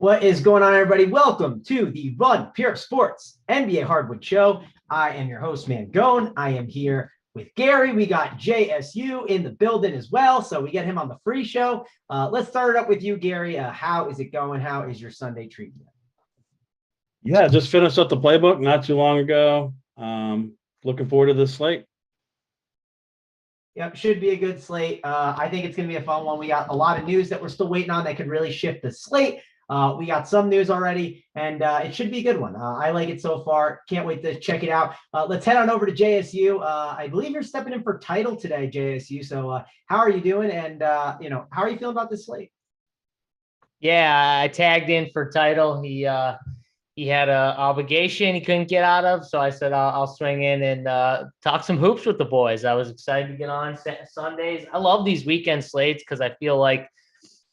What is going on, everybody? Welcome to the Run Pure Sports NBA Hardwood Show. I am your host, Mangone. I am here with Gary. We got JSU in the building as well, so we get him on the free show. Let's start it up with you, Gary. How is it going? How is your Sunday treating you? Yeah, just finished up the playbook not too long ago. Looking forward to this slate. Yep, should be a good slate. I think it's going to be a fun one. We got a lot of news that we're still waiting on that could really shift the slate. We got some news already, and it should be a good one. I like it so far. Can't wait to check it out. Let's head on over to JSU. I believe you're stepping in for title today, JSU. So how are you doing? And, how are you feeling about this slate? Yeah, I tagged in for title. He had an obligation he couldn't get out of, so I said I'll swing in and talk some hoops with the boys. I was excited to get on Sundays. I love these weekend slates because I feel like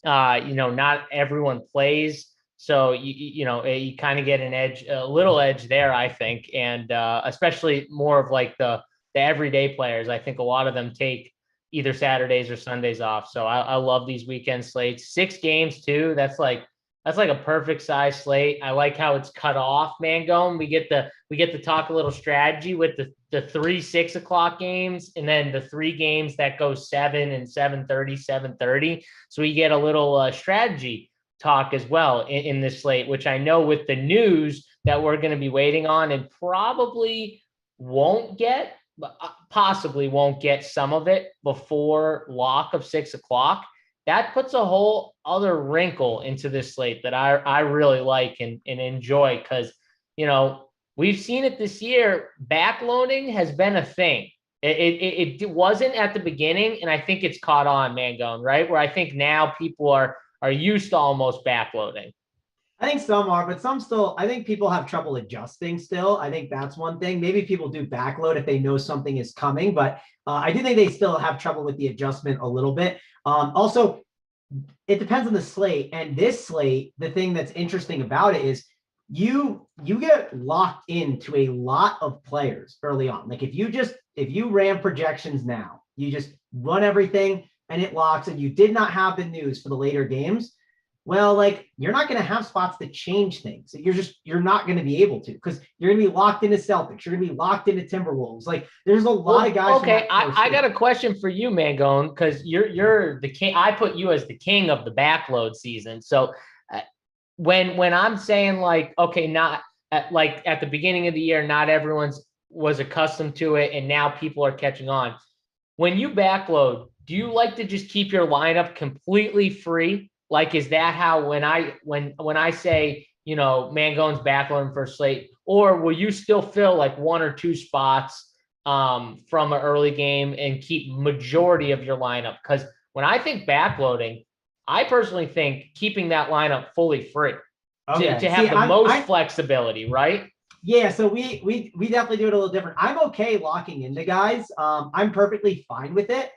not everyone plays, so you kind of get an edge, a little edge there, I think, and especially more of like the everyday players. I think a lot of them take either Saturdays or Sundays off. So I love these weekend slates. 6 games too. That's like a perfect size slate. I like how it's cut off, Mangone. We get to talk a little strategy with the 3 6 o'clock games, and then the 3 games that go 7 and 7:30. So we get a little strategy talk as well in this slate, which I know with the news that we're going to be waiting on and probably possibly won't get some of it before lock of 6 o'clock. That puts a whole other wrinkle into this slate that I really like and enjoy because, we've seen it this year. Backloading has been a thing. It wasn't at the beginning, and I think it's caught on, Mangone, right? Where I think now people are used to almost backloading. I think some are, but some still, I think people have trouble adjusting still. I think that's one thing. Maybe people do backload if they know something is coming, but I do think they still have trouble with the adjustment a little bit. Also, it depends on the slate. And this slate, the thing that's interesting about it is you get locked into a lot of players early on. Like if you ran projections now, you just run everything and it locks, and you did not have the news for the later games. Well, like you're not going to have spots to change things. You're not going to be able to, because you're going to be locked into Celtics. You're going to be locked into Timberwolves. Like there's a lot of guys. Okay, I got a question for you, Mangone, because you're the king. I put you as the king of the backload season. So when I'm saying like, okay, not like at the beginning of the year, not everyone's was accustomed to it, and now people are catching on. When you backload, do you like to just keep your lineup completely free? Like, is that how when I say, Mangone's backloading for a slate, or will you still fill like 1 or 2 spots from an early game and keep majority of your lineup? Because when I think backloading, I personally think keeping that lineup fully free to have the most flexibility, right? Yeah, so we definitely do it a little different. I'm okay locking into guys. I'm perfectly fine with it.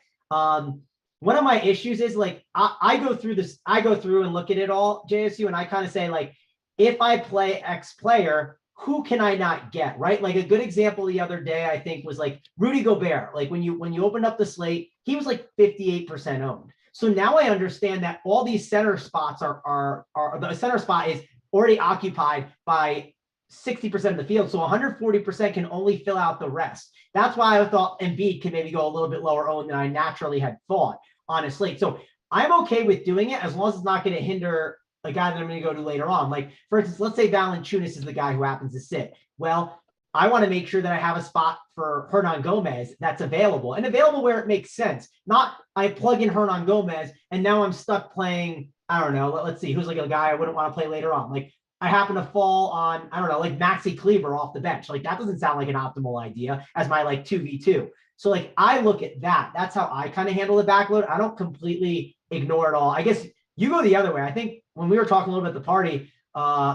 One of my issues is like I go through and look at it all, JSU, and I kind of say like, if I play X player, who can I not get, right? Like a good example the other day, I think, was like Rudy Gobert. Like when you opened up the slate, he was like 58% owned. So now I understand that all these center spots are the center spot is already occupied by 60% of the field. So 140% can only fill out the rest. That's why I thought Embiid can maybe go a little bit lower owned than I naturally had thought on a slate. So I'm okay with doing it as long as it's not going to hinder a guy that I'm going to go to later on. Like, for instance, let's say Valanciunas is the guy who happens to sit. Well, I want to make sure that I have a spot for Hernan Gomez that's available, and available where it makes sense. Not I plug in Hernan Gomez and now I'm stuck playing, I don't know, let's see, who's like a guy I wouldn't want to play later on. Like I happen to fall on, I don't know, like Maxi Kleber off the bench. Like that doesn't sound like an optimal idea as my like 2v2. So like I look at that. That's how I kind of handle the backload. I don't completely ignore it all. I guess you go the other way. I think when we were talking a little bit at the party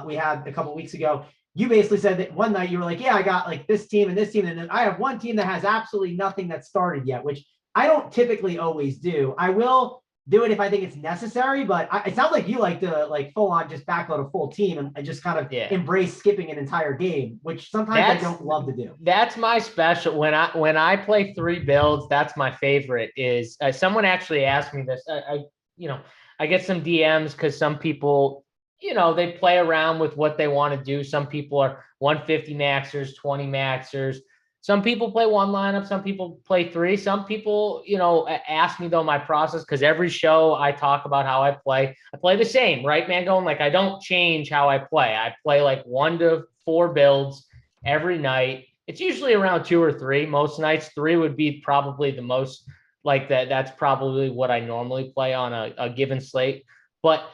we had a couple of weeks ago, you basically said that one night you were like, yeah, I got like this team, and then I have one team that has absolutely nothing that started yet, which I don't typically always do. I will do it if I think it's necessary, but it sounds like you like to like full on just backload a full team and just kind of embrace skipping an entire game, which sometimes I don't love to do. That's my special. When I play 3 builds, that's my favorite. Is someone actually asked me this. I get some DMs because some people they play around with what they want to do. Some people are 150 maxers, 20 maxers. Some people play one lineup. Some people play three. Some people, ask me though my process, because every show I talk about how I play the same, right, man? Going like, I don't change how I play. I play like 1 to 4 builds every night. It's usually around 2 or 3. Most nights 3 would be probably the most like that. That's probably what I normally play on a given slate. But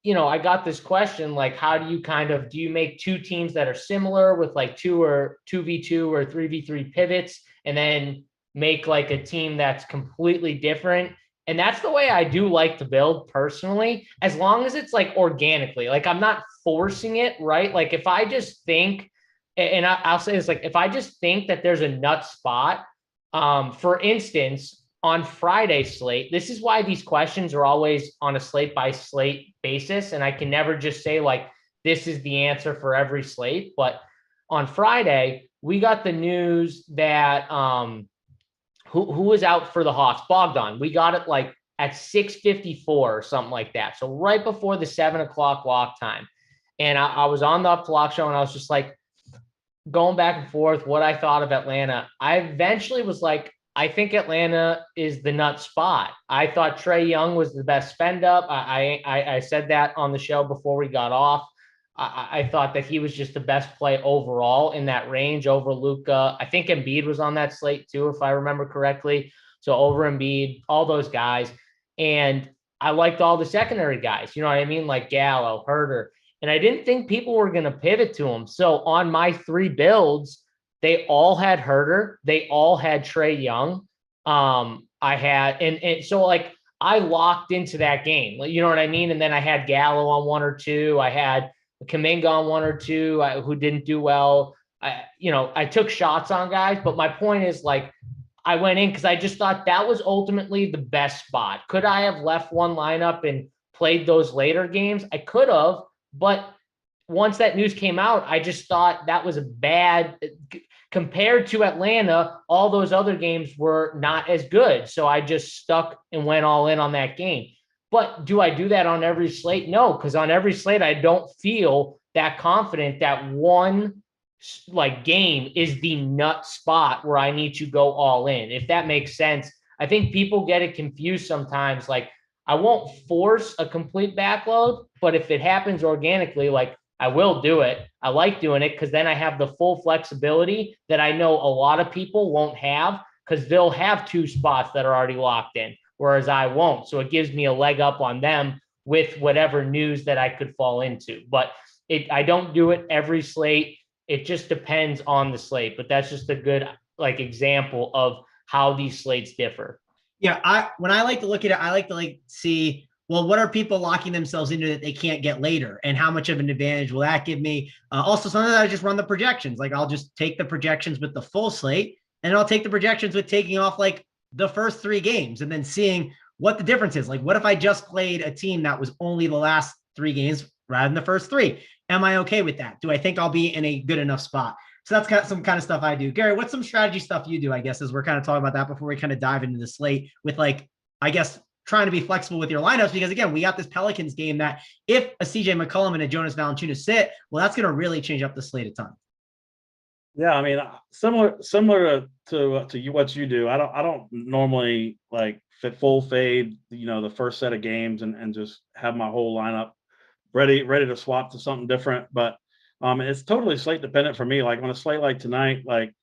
I got this question, like, how do you make 2 teams that are similar with like 2v2 or 3v3 pivots, and then make like a team that's completely different? And that's the way I do like to build personally, as long as it's like organically, like I'm not forcing it, right? Like if I just think, and I'll say this, like if I just think that there's a nut spot, for instance, on Friday slate, this is why these questions are always on a slate by slate basis. And I can never just say like, this is the answer for every slate. But on Friday, we got the news that who was out for the Hawks? Bogdan. We got it like at 6:54 or something like that. So right before the 7 o'clock lock time. And I was on the Up to Lock show, and I was just like going back and forth what I thought of Atlanta. I eventually was like, I think Atlanta is the nut spot. I thought Trae Young was the best spend up. I said that on the show before we got off. I thought that he was just the best play overall in that range over Luka. I think Embiid was on that slate too, if I remember correctly. So over Embiid, all those guys. And I liked all the secondary guys, you know what I mean? Like Gallo, Herter. And I didn't think people were going to pivot to him. So on my 3 builds, they all had Herter. They all had Trae Young. I had, and so like I locked into that game, you know what I mean? And then I had Gallo on 1 or 2. I had Kuminga on 1 or 2 who didn't do well. I took shots on guys, but my point is like, I went in because I just thought that was ultimately the best spot. Could I have left one lineup and played those later games? I could have, but once that news came out, I just thought that was a bad compared to Atlanta. All those other games were not as good. So I just stuck and went all in on that game. But do I do that on every slate? No, because on every slate, I don't feel that confident that one like game is the nut spot where I need to go all in. If that makes sense. I think people get it confused sometimes. Like I won't force a complete backload, but if it happens organically, like I will do it. I like doing it because then I have the full flexibility that I know a lot of people won't have, because they'll have 2 spots that are already locked in, whereas I won't. So it gives me a leg up on them with whatever news that I could fall into. But I don't do it every slate. It just depends on the slate. But that's just a good like example of how these slates differ. Yeah, when I like to look at it, I like to see, well, what are people locking themselves into that they can't get later? And how much of an advantage will that give me? Also, sometimes I just run the projections. Like I'll just take the projections with the full slate, and I'll take the projections with taking off like the first 3 games and then seeing what the difference is. Like, what if I just played a team that was only the last 3 games rather than the first 3? Am I okay with that? Do I think I'll be in a good enough spot? So that's kind of some kind of stuff I do. Gary, what's some strategy stuff you do, I guess, as we're kind of talking about that before we kind of dive into the slate with like, I guess, trying to be flexible with your lineups, because again, we got this Pelicans game that if a CJ McCollum and a Jonas Valanciunas sit, well, that's going to really change up the slate a ton. Yeah, I mean, similar to you, what you do. I don't normally like full fade, the first set of games and just have my whole lineup ready to swap to something different. But it's totally slate dependent for me. Like on a slate like tonight, like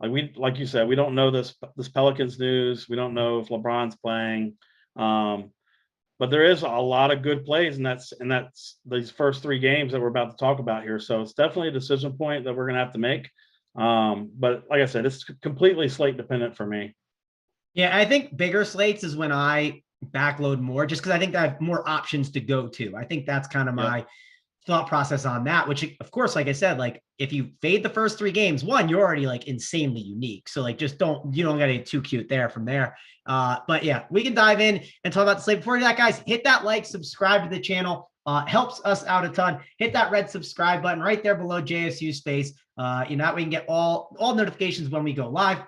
you said, we don't know this Pelicans news. We don't know if LeBron's playing. But there is a lot of good plays, and that's these first 3 games that we're about to talk about here. So it's definitely a decision point that we're going to have to make. But like I said, it's completely slate dependent for me. Yeah, I think bigger slates is when I backload more, just because I think I have more options to go to. I think that's kind of my thought process on that, which of course, like I said, like if you fade the first 3 games, one, you're already like insanely unique. So like, just you don't got to get too cute there from there. But yeah, we can dive in and talk about the slate. Before we do that, guys, hit that like, subscribe to the channel. Helps us out a ton. Hit that red subscribe button right there below JSU space. That way we can get all notifications when we go live.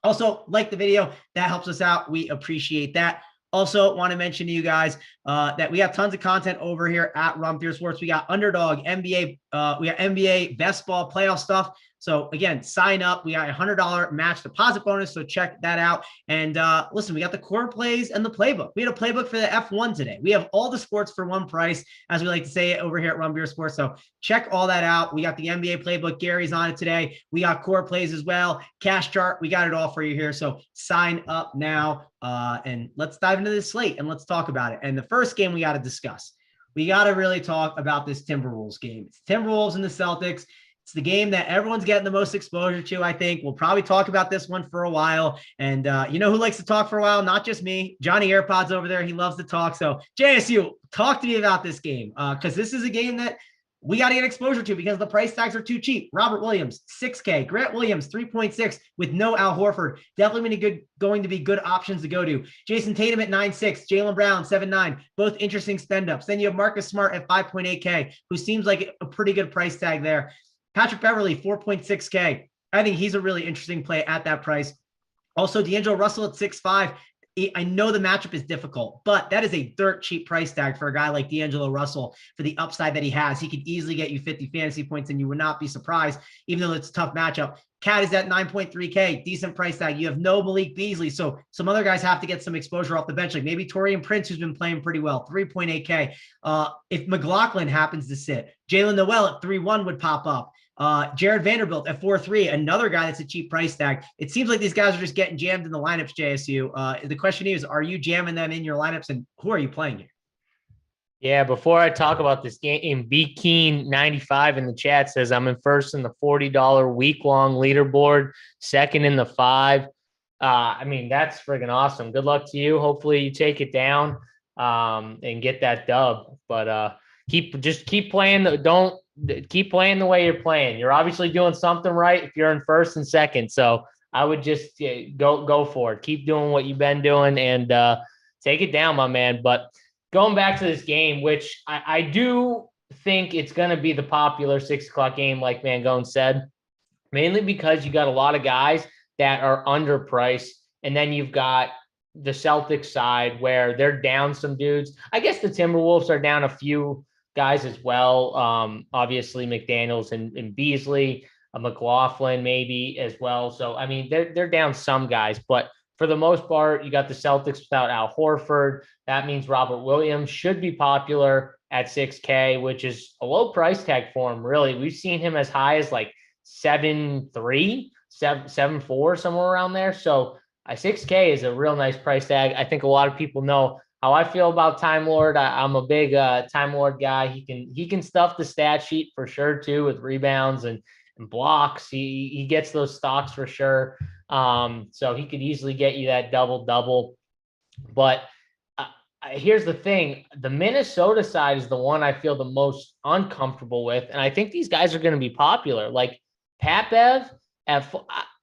Also, like the video, that helps us out. We appreciate that. Also, want to mention to you guys that we have tons of content over here at Rum Beer Sports. We got Underdog, NBA, we got NBA, best ball, playoff stuff. So again, sign up. We got a $100 match deposit bonus, so check that out. And listen, we got the core plays and the playbook. We had a playbook for the F1 today. We have all the sports for one price, as we like to say it over here at Rum Beer Sports. So check all that out. We got the NBA playbook. Gary's on it today. We got core plays as well. Cash chart. We got it all for you here. So sign up now. And let's dive into this slate and let's talk about it. And the first game we got to discuss. We got to really talk about this Timberwolves game. It's Timberwolves and the Celtics. It's the game that everyone's getting the most exposure to, I think. We'll probably talk about this one for a while. And you know who likes to talk for a while? Not just me. Johnny AirPods over there. He loves to talk. So JSU, talk to me about this game because this is a game that we got to get exposure to because the price tags are too cheap. Robert Williams, 6K. Grant Williams, 3.6 with no Al Horford. Definitely going to be good options to go to. Jason Tatum at 9.6. Jaylen Brown, 7.9. Both interesting spend-ups. Then you have Marcus Smart at 5.8K, who seems like a pretty good price tag there. Patrick Beverley, 4.6K. I think he's a really interesting play at that price. Also, D'Angelo Russell at 6.5. I know the matchup is difficult, but that is a dirt cheap price tag for a guy like D'Angelo Russell for the upside that he has. He could easily get you 50 fantasy points and you would not be surprised, even though it's a tough matchup. Cat is at 9.3K, decent price tag. You have no Malik Beasley, so some other guys have to get some exposure off the bench, like maybe Taurean Prince, who's been playing pretty well, 3.8K. If McLaughlin happens to sit, Jalen Noel at 3.1 would pop up. Jared Vanderbilt at 4.3, another guy that's a cheap price tag. It seems like these guys are just getting jammed in the lineups, JSU. The question is, are you jamming them in your lineups, and who are you playing here? Yeah, before I talk about this game, B Keen 95 in the chat says I'm in first in the $40 week-long leaderboard, second in the 5. I mean, that's friggin' awesome. Good luck to you. Hopefully you take it down and get that dub. But keep playing. Don't keep playing the way you're playing. You're obviously doing something right if you're in first and second. So I would just go for it. Keep doing what you've been doing and take it down, my man. But going back to this game, which I do think it's going to be the popular 6 o'clock game, like Mangone said, mainly because you got a lot of guys that are underpriced. And then you've got the Celtics side where they're down some dudes. I guess the Timberwolves are down a few guys as well. Obviously McDaniels and Beasley, McLaughlin maybe as well. So, I mean, they're down some guys, but for the most part, you got the Celtics without Al Horford. That means Robert Williams should be popular at 6K, which is a low price tag for him, really. We've seen him as high as like 7.3, 7.4, somewhere around there. So 6K is a real nice price tag. I think a lot of people know how I feel about Time Lord. I'm a big Time Lord guy. He can stuff the stat sheet for sure too with rebounds and blocks. He gets those stocks for sure. So he could easily get you that double. But here's the thing. The Minnesota side is the one I feel the most uncomfortable with. And I think these guys are going to be popular. Like Pat Bev,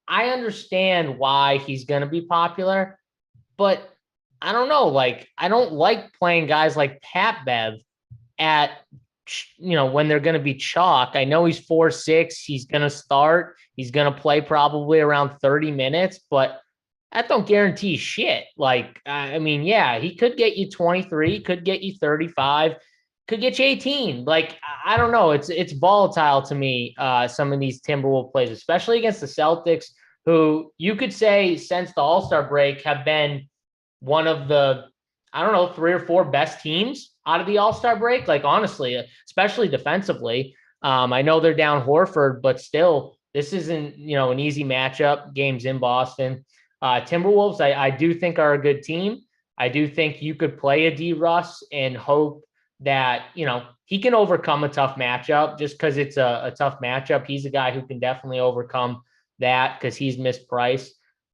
I understand why he's going to be popular, but I don't know. Like, I don't like playing guys like Pat Bev at, when they're going to be chalk. I know he's 4.6. He's going to start. He's going to play probably around 30 minutes, but that don't guarantee shit. Like, I mean, yeah, he could get you 23, could get you 35, could get you 18. Like, I don't know. It's volatile to me, some of these Timberwolves plays, especially against the Celtics, who you could say since the All-Star break have been one of the, 3 or 4 best teams out of the All-Star break. Like, honestly, especially defensively. I know they're down Horford, but still, this isn't, an easy matchup. Games in Boston. Timberwolves, I do think are a good team. I do think you could play a D Russ and hope that, he can overcome a tough matchup just because it's a tough matchup. He's a guy who can definitely overcome that because he's mispriced.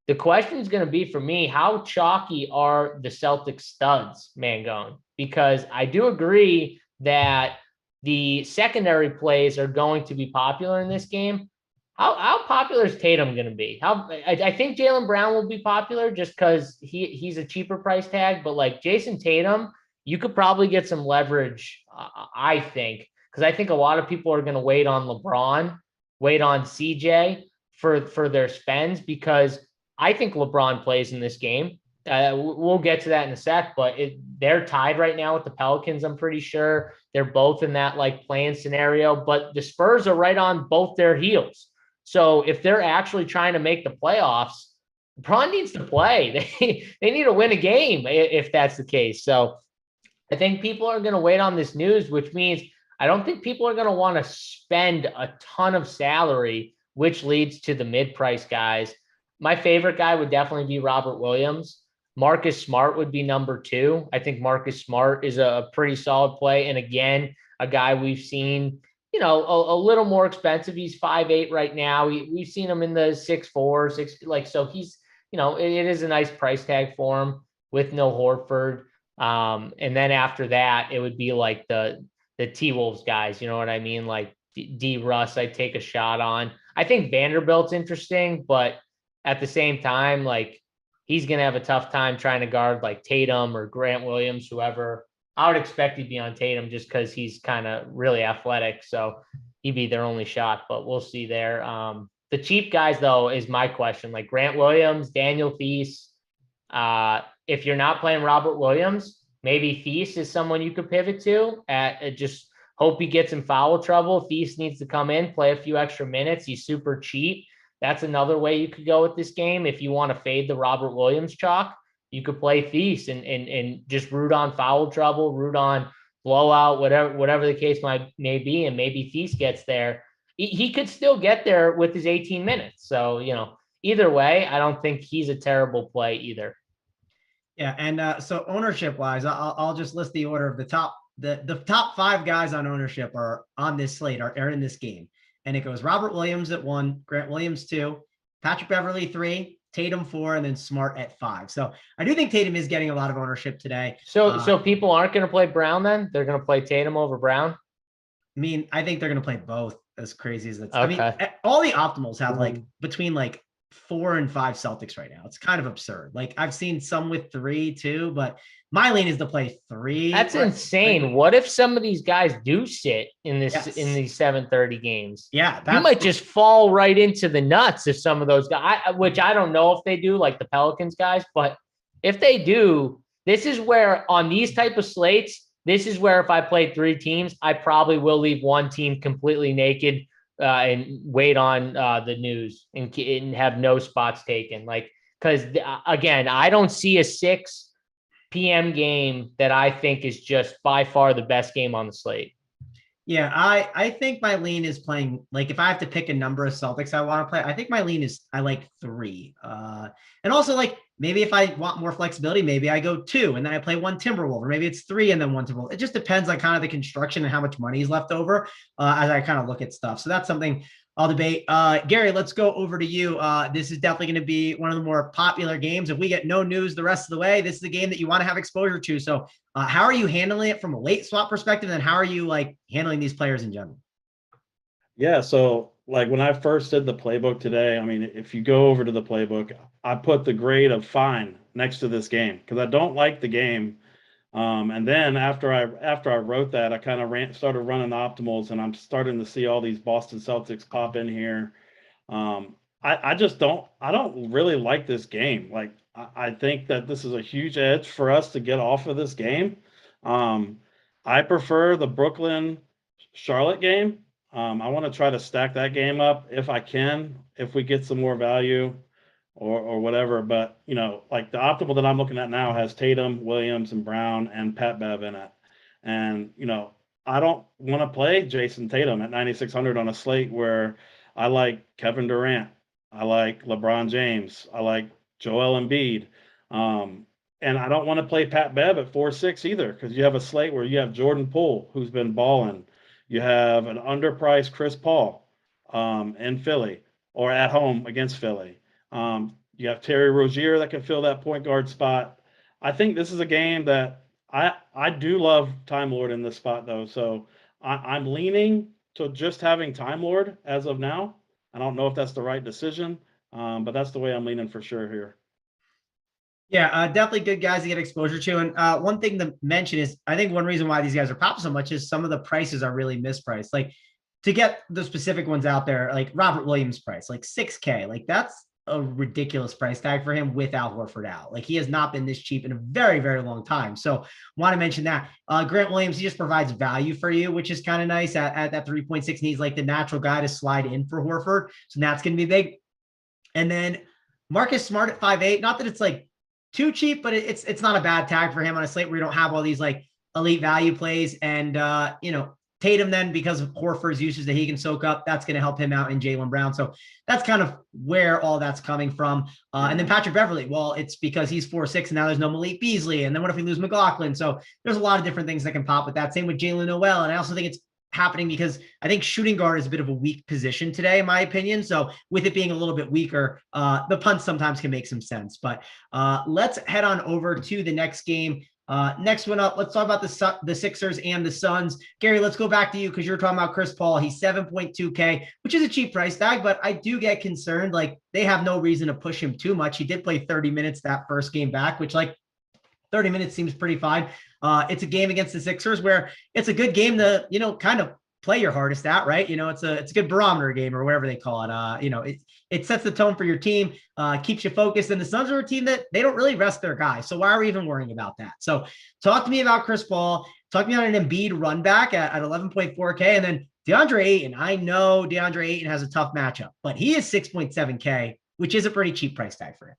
The question is going to be for me, how chalky are the Celtics studs, Mangone? Because I do agree that the secondary plays are going to be popular in this game. How popular is Tatum going to be? I think Jaylen Brown will be popular just because he's a cheaper price tag. But like Jason Tatum, you could probably get some leverage, I think, because I think a lot of people are going to wait on LeBron, wait on CJ for their spends, because I think LeBron plays in this game. We'll get to that in a sec, but they're tied right now with the Pelicans. I'm pretty sure they're both in that like playing scenario, but the Spurs are right on both their heels. So if they're actually trying to make the playoffs, LeBron needs to play. They need to win a game if that's the case. So I think people are going to wait on this news, which means I don't think people are going to want to spend a ton of salary, which leads to the mid-price guys. My favorite guy would definitely be Robert Williams. Marcus Smart would be number 2. I think Marcus Smart is a pretty solid play. And again, a guy we've seen, a little more expensive. He's 5'8" right now. We've seen him in the 6'4", 6, so he's, it is a nice price tag for him with no Horford. And then after that, it would be like the T-Wolves guys, you know what I mean? Like D Russ, I'd take a shot on. I think Vanderbilt's interesting, but at the same time, like he's going to have a tough time trying to guard like Tatum or Grant Williams, whoever. I would expect he'd be on Tatum just because he's kind of really athletic. So he'd be their only shot, but we'll see there. The cheap guys, though, is my question. Like Grant Williams, Daniel Theis. If you're not playing Robert Williams, maybe Theis is someone you could pivot to. Just hope he gets in foul trouble. Theis needs to come in, play a few extra minutes. He's super cheap. That's another way you could go with this game. If you want to fade the Robert Williams chalk, you could play Theis and just root on foul trouble, root on blowout, whatever the case may be. And maybe Theis gets there. He could still get there with his 18 minutes. So, either way, I don't think he's a terrible play either. Yeah. And so ownership wise, I'll just list the order of the top 5 guys on ownership are on this slate are in this game. And it goes Robert Williams at 1, Grant Williams 2, Patrick Beverley 3, Tatum 4, and then Smart at 5. So I do think Tatum is getting a lot of ownership today. So people aren't going to play Brown then? They're going to play Tatum over Brown? I mean, I think they're going to play both, as crazy as that's. Okay. I mean, all the optimals have like between like 4 and 5 Celtics right now. It's kind of absurd. Like I've seen some with 3 too, but my lean is to play 3. That's insane. What if some of these guys do sit in this in these 7:30 games? Yeah, you might just fall right into the nuts if some of those guys, which I don't know if they do, like the Pelicans guys, but if they do, this is where on these type of slates, this is where if I played 3 teams, I probably will leave one team completely naked and wait on the news and have no spots taken. Like, because again, I don't see a 6 p.m. game that I think is just by far the best game on the slate. Yeah, I think my lean is playing, like if I have to pick a number of Celtics I want to play, I think my lean is I like 3. And also like maybe if I want more flexibility, maybe I go 2 and then I play 1 Timberwolf, or maybe it's 3 and then 1 Timberwolf. It just depends on kind of the construction and how much money is left over as I kind of look at stuff. So that's something I'll debate. Gary, let's go over to you. This is definitely going to be one of the more popular games. If we get no news the rest of the way, this is the game that you want to have exposure to. So how are you handling it from a late swap perspective? And how are you like handling these players in general? Yeah. So like when I first did the playbook today, I mean, if you go over to the playbook, I put the grade of fine next to this game because I don't like the game. And then after I wrote that, I kind of started running the optimals, and I'm starting to see all these Boston Celtics pop in here. I don't really like this game. Like I think that this is a huge edge for us to get off of this game. I prefer the Brooklyn Charlotte game. I want to try to stack that game up if I can, if we get some more value or whatever. But, like the optimal that I'm looking at now has Tatum, Williams, and Brown and Pat Bev in it. And, I don't want to play Jason Tatum at 9,600 on a slate where I like Kevin Durant. I like LeBron James. I like Joel Embiid. And I don't want to play Pat Bev at 4-6 either, because you have a slate where you have Jordan Poole, who's been balling. You have an underpriced Chris Paul in Philly or at home against Philly. You have Terry Rozier that can fill that point guard spot. I think this is a game that I do love Time Lord in this spot, though. So I'm leaning to just having Time Lord as of now. I don't know if that's the right decision, but that's the way I'm leaning for sure here. Yeah, definitely good guys to get exposure to. And one thing to mention is I think one reason why these guys are popping so much is some of the prices are really mispriced. Like to get the specific ones out there, like Robert Williams price, like $6K, like that's a ridiculous price tag for him with Al Horford out. Like he has not been this cheap in a very, very long time. So want to mention that. Grant Williams, he just provides value for you, which is kind of nice at that 3.6. And he's like the natural guy to slide in for Horford. So that's going to be big. And then Marcus Smart at 5'8". Not that it's like too cheap, but it's not a bad tag for him on a slate where you don't have all these like elite value plays. And, Tatum then, because of Horford's usage that he can soak up, that's going to help him out in Jaylen Brown. So that's kind of where all that's coming from. And then Patrick Beverley, well, it's because he's 4'6", and now there's no Malik Beasley. And then what if we lose McLaughlin? So there's a lot of different things that can pop with that. Same with Jalen Noel. And I also think it's happening because I think shooting guard is a bit of a weak position today, in my opinion. So with it being a little bit weaker, the punts sometimes can make some sense. But let's head on over to the next game. Next one up, let's talk about the Sixers and the Suns. Gary, let's go back to you because you're talking about Chris Paul. He's 7.2K, which is a cheap price tag, but I do get concerned. Like they have no reason to push him too much. He did play 30 minutes that first game back, which like 30 minutes seems pretty fine. It's a game against the Sixers where it's a good game to, kind of play your hardest at, right? It's a good barometer game or whatever they call it. It sets the tone for your team, keeps you focused. And the Suns are a team that they don't really rest their guys. So why are we even worrying about that? So talk to me about Chris Paul. Talk to me about an Embiid run back at 11.4K. And then DeAndre Ayton. I know DeAndre Ayton has a tough matchup, but he is 6.7K, which is a pretty cheap price tag for him.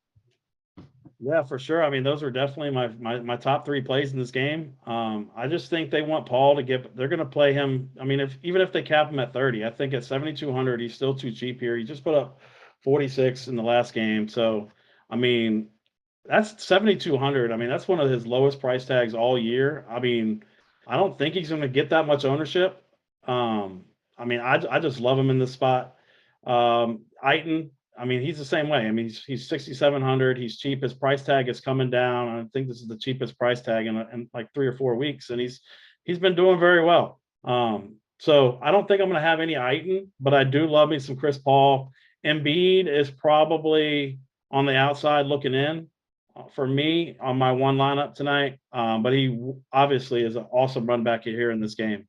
Yeah, for sure. I mean, those are definitely my top three plays in this game. I just think they want Paul to they're going to play him. I mean, even if they cap him at 30, I think at 7,200, he's still too cheap here. He just put up 46 in the last game. So, I mean, that's 7,200. I mean, that's one of his lowest price tags all year. I mean, I don't think he's going to get that much ownership. I mean, I just love him in this spot. Ayton, I mean, he's the same way. I mean, he's 6,700. He's cheap. His price tag is coming down. I think this is the cheapest price tag in like 3 or 4 weeks, and he's been doing very well. So I don't think I'm going to have any Ayton, but I do love me some Chris Paul. Embiid is probably on the outside looking in for me on my one lineup tonight. But he obviously is an awesome run back here in this game.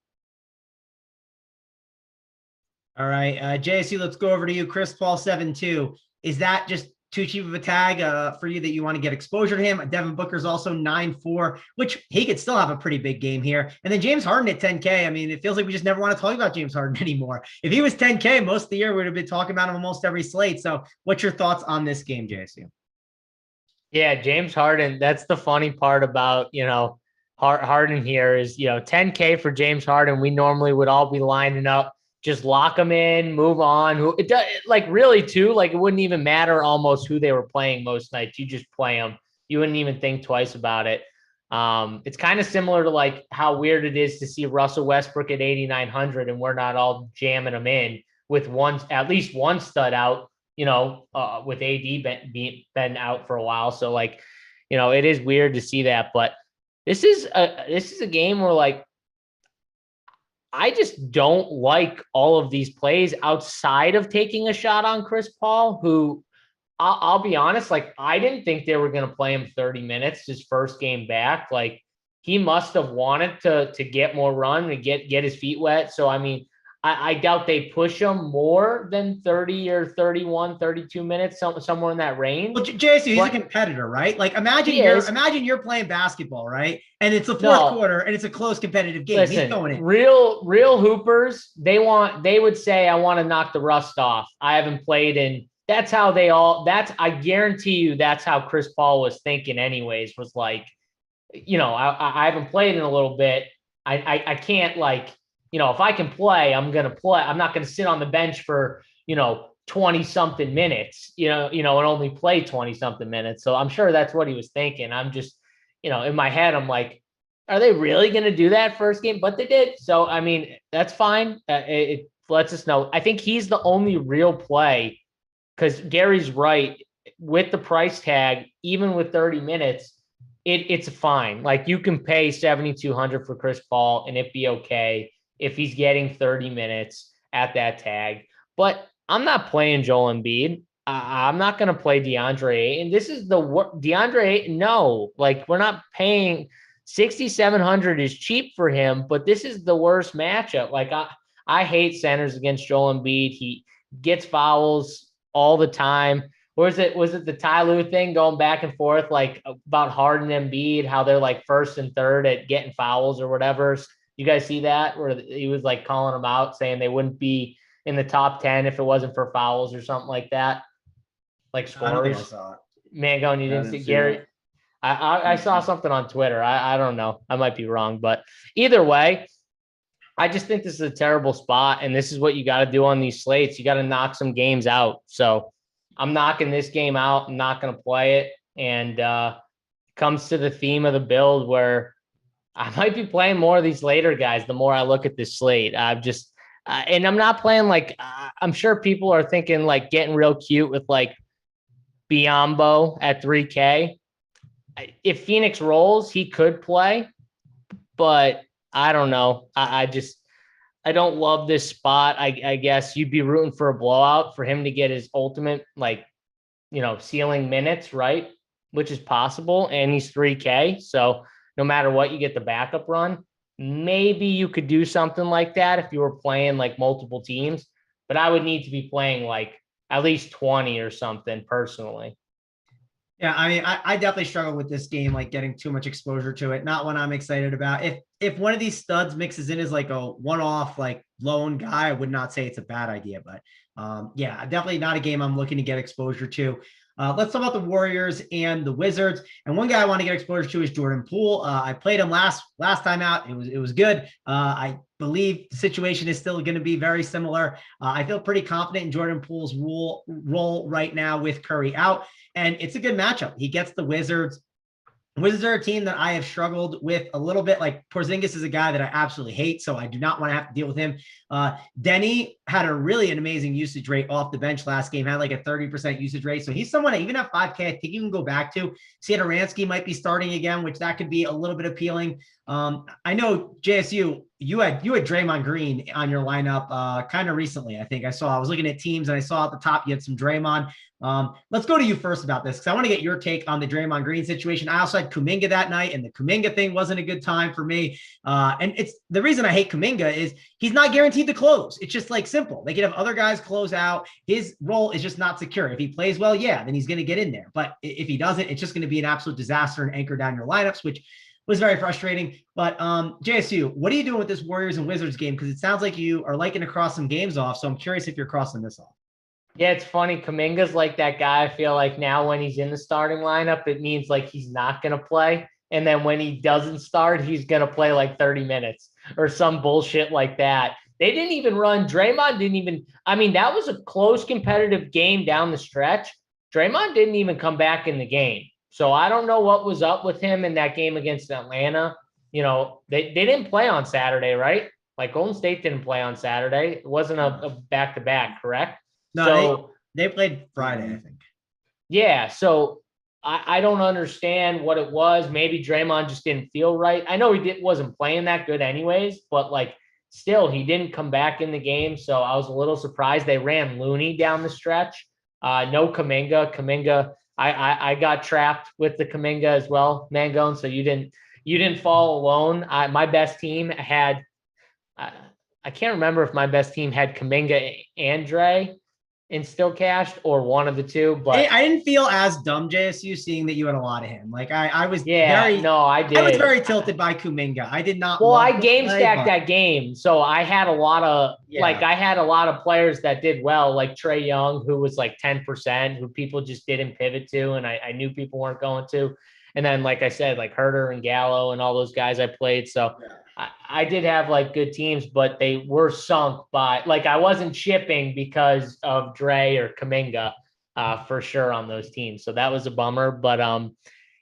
All right, JSU, let's go over to you. Chris Paul 7.2. Is that just too cheap of a tag for you that you want to get exposure to him? Devin Booker's also 9.4, which he could still have a pretty big game here. And then James Harden at 10K. I mean, it feels like we just never want to talk about James Harden anymore. If he was 10K most of the year, we would have been talking about him almost every slate. So what's your thoughts on this game, JSU? Yeah, James Harden. That's the funny part about, Harden here is, 10K for James Harden. We normally would all be lining up. Just lock them in, move on. It does, like really too, like it wouldn't even matter almost who they were playing most nights. You just play them. You wouldn't even think twice about it. It's kind of similar to like how weird it is to see Russell Westbrook at 8,900 and we're not all jamming them in with at least one stud out, with AD been out for a while. So like, it is weird to see that, but this is a game where like, I just don't like all of these plays outside of taking a shot on Chris Paul, who I'll be honest, like I didn't think they were going to play him 30 minutes his first game back. Like he must have wanted to get more run and get his feet wet. So, I mean, I doubt they push him more than 30 or 31, 32 minutes, somewhere in that range. Well, JSU, he's a competitor, right? Like imagine you're playing basketball, right? And it's the fourth quarter and it's a close competitive game. Listen, he's going in. Real hoopers, they would say, I want to knock the rust off. I haven't played in. That's how I guarantee you that's how Chris Paul was thinking anyways, was like, I haven't played in a little bit. I can't like, if I can play, I'm going to play. I'm not going to sit on the bench for, 20 something minutes, and only play 20 something minutes. So I'm sure that's what he was thinking. I'm just, in my head, I'm like, are they really going to do that first game? But they did. So, I mean, that's fine. It lets us know. I think he's the only real play because Gary's right with the price tag, even with 30 minutes, it's fine. Like you can pay 7,200 for Chris Paul and it be okay if he's getting 30 minutes at that tag. But I'm not playing Joel Embiid. I'm not going to play DeAndre Ayton. This is DeAndre Ayton. No, like we're not paying 6,700 is cheap for him, but this is the worst matchup. Like I hate centers against Joel Embiid. He gets fouls all the time. Or was it the Ty Lue thing going back and forth, like about Harden and Embiid, how they're like first and third at getting fouls or whatever? You guys see that where he was like calling them out, saying they wouldn't be in the top 10 if it wasn't for fouls or something like that, like I don't think I scorers. saw it. Mango, and you didn't see see Gary. that. I saw something on Twitter. I don't know. I might be wrong, but either way, I just think this is a terrible spot, and this is what you got to do on these slates. You got to knock some games out. So I'm knocking this game out. I'm not going to play it. And comes to the theme of the build where I might be playing more of these later guys the more I look at this slate. I've just and I'm not playing like I'm sure people are thinking like getting real cute with like Biyombo at 3K. If Phoenix rolls, he could play, but I don't know. I don't love this spot. I guess you'd be rooting for a blowout for him to get his ultimate, like, ceiling minutes, right? Which is possible. And he's 3K. So no matter what, you get the backup run. Maybe you could do something like that if you were playing like multiple teams, but I would need to be playing like at least 20 or something personally. Yeah, I mean, I definitely struggle with this game, like getting too much exposure to it. Not one I'm excited about. If one of these studs mixes in as like a one-off, like lone guy, I would not say it's a bad idea. But yeah, definitely not a game I'm looking to get exposure to. Let's talk about the Warriors and the Wizards. And one guy I want to get exposure to is Jordan Poole. I played him last time out. It was good. I believe the situation is still going to be very similar. I feel pretty confident in Jordan Poole's role right now with Curry out. And it's a good matchup. He gets the Wizards. Wizards are a team that I have struggled with a little bit. Like Porzingis is a guy that I absolutely hate, so I do not want to have to deal with him. Denny had an amazing usage rate off the bench last game, had like a 30% usage rate. So he's someone, even at 5K, I think you can go back to. Satoransky might be starting again, which that could be a little bit appealing. I know JSU, you had Draymond Green on your lineup kind of recently. I think I was looking at teams and I saw at the top you had some Draymond. Let's go to you first about this because I want to get your take on the Draymond Green situation. I also had Kuminga that night, and the Kuminga thing wasn't a good time for me. And it's the reason I hate Kuminga is he's not guaranteed to close. It's just like simple. They could have other guys close out. His role is just not secure. If he plays well, yeah, then he's going to get in there. But if he doesn't, it's just going to be an absolute disaster and anchor down your lineups, which was very frustrating. But JSU, what are you doing with this Warriors and Wizards game? Because it sounds like you are liking to cross some games off. So I'm curious if you're crossing this off. Yeah, it's funny. Kuminga's like that guy. I feel like now when he's in the starting lineup, it means like he's not going to play. And then when he doesn't start, he's going to play like 30 minutes or some bullshit like that. They didn't even run. Draymond didn't even. I mean, that was a close competitive game down the stretch. Draymond didn't even come back in the game. So I don't know what was up with him in that game against Atlanta. They didn't play on Saturday, right? Like Golden State didn't play on Saturday. It wasn't a back-to-back, correct? No, so they played Friday, I think. Yeah, so I don't understand what it was. Maybe Draymond just didn't feel right. I know he wasn't playing that good anyways, but like still he didn't come back in the game. So I was a little surprised. They ran Looney down the stretch. No Kuminga. Kuminga, I got trapped with the Kuminga as well, Mangone. So you didn't fall alone. My best team had I can't remember if my best team had Kuminga and Dre and still cashed or one of the two, but I didn't feel as dumb, JSU, seeing that you had a lot of him. Like I was I did. I was very tilted by Kuminga. I did not. Well, I game stacked that game, so I had a lot of I had a lot of players that did well, like Trae Young, who was like 10%, who people just didn't pivot to, and I knew people weren't going to. And then, like I said, like Herter and Gallo and all those guys I played. So I did have like good teams, but they were sunk by like I wasn't shipping because of Dre or Kuminga for sure on those teams. So that was a bummer. But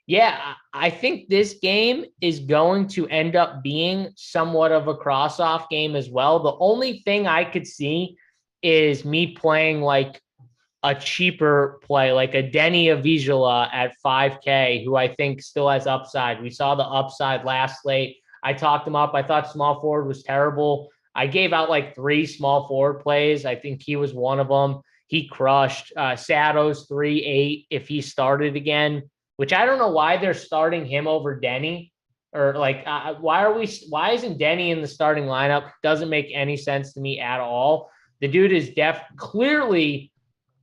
yeah, I think this game is going to end up being somewhat of a cross-off game as well. The only thing I could see is me playing like a cheaper play, like a Denny Avila at 5K, who I think still has upside. We saw the upside last slate. I talked him up. I thought small forward was terrible. I gave out like 3 small forward plays. I think he was one of them. He crushed. Sado's 3-8 if he started again, which I don't know why they're starting him over Denny. Or like, why isn't Denny in the starting lineup? Doesn't make any sense to me at all. The dude is clearly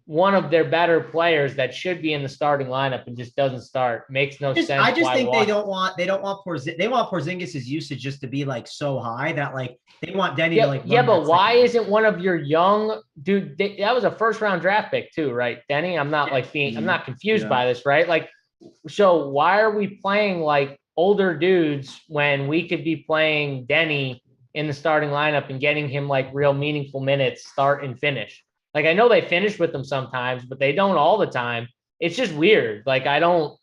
one of their better players that should be in the starting lineup and just doesn't start. Makes no sense. I just think they don't want Porzingis' usage just to be like so high that like they want Denny to like. Yeah, but why isn't one of your young dude? That was a first round draft pick too, right, Denny? I'm not I'm not confused by this, right? Like, so why are we playing like older dudes when we could be playing Denny in the starting lineup and getting him like real meaningful minutes, start and finish? Like, I know they finish with them sometimes, but they don't all the time. It's just weird. Like, I don't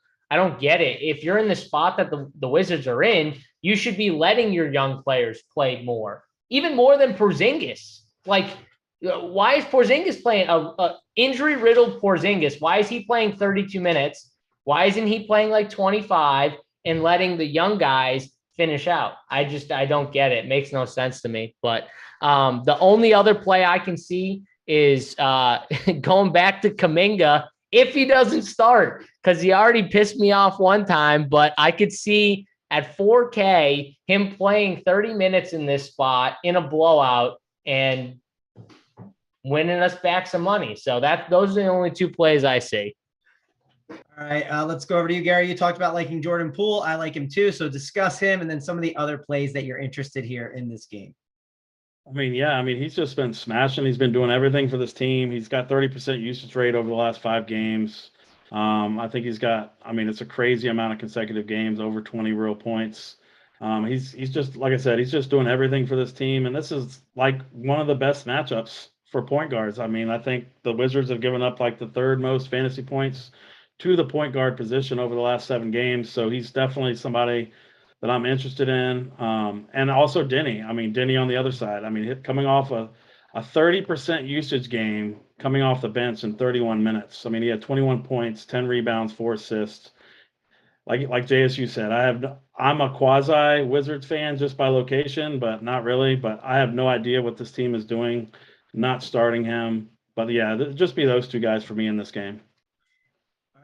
get it. If you're in the spot that the Wizards are in, you should be letting your young players play more, even more than Porzingis. Like, why is Porzingis playing a injury-riddled Porzingis? Why is he playing 32 minutes? Why isn't he playing like 25 and letting the young guys finish out? I don't get it. It makes no sense to me. But the only other play I can see is going back to Kuminga if he doesn't start, because he already pissed me off one time, but I could see at 4K him playing 30 minutes in this spot in a blowout and winning us back some money. So those are the only two plays I see. All right, let's go over to you, Gary. You talked about liking Jordan Poole. I like him too. So discuss him and then some of the other plays that you're interested here in this game. He's just been smashing. He's been doing everything for this team. He's got 30% usage rate over the last 5 games. I think he's got, it's a crazy amount of consecutive games, over 20 real points. He's just, like I said, he's just doing everything for this team. And this is like one of the best matchups for point guards. I think the Wizards have given up like the 3rd most fantasy points to the point guard position over the last 7 games. So he's definitely somebody that I'm interested in. And also Denny. Denny on the other side. Coming off a 30% usage game, coming off the bench in 31 minutes. He had 21 points, 10 rebounds, 4 assists. Like JSU said, I'm a quasi Wizards fan just by location, but not really. But I have no idea what this team is doing, not starting him. But yeah, just be those 2 guys for me in this game.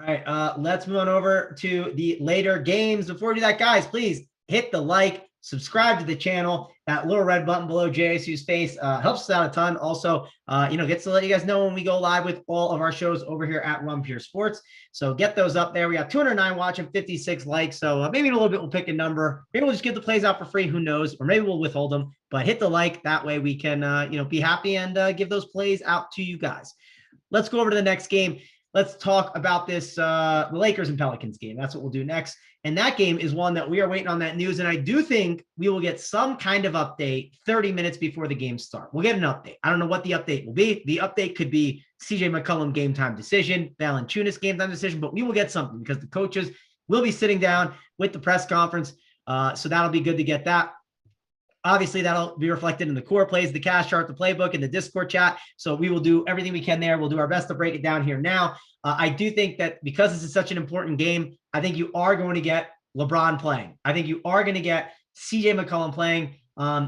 All right, let's move on over to the later games. Before we do that, guys, please hit the like, subscribe to the channel. That little red button below JSU's face helps us out a ton. Also, gets to let you guys know when we go live with all of our shows over here at Run Pure Sports. So get those up there. We got 209 watching, 56 likes. So maybe in a little bit we'll pick a number. Maybe we'll just give the plays out for free. Who knows? Or maybe we'll withhold them. But hit the like. That way we can, be happy and give those plays out to you guys. Let's go over to the next game. Let's talk about this, the Lakers and Pelicans game. That's what we'll do next. And that game is one that we are waiting on that news. And I do think we will get some kind of update 30 minutes before the game start. We'll get an update. I don't know what the update will be. The update could be CJ McCollum game time decision, Valanciunas game time decision, but we will get something because the coaches will be sitting down with the press conference. So that'll be good to get that. Obviously, that'll be reflected in the core plays, the cash chart, the playbook, and the Discord chat. So we will do everything we can there. We'll do our best to break it down here now. I do think that because this is such an important game, I think you are going to get LeBron playing. I think you are going to get CJ McCollum playing.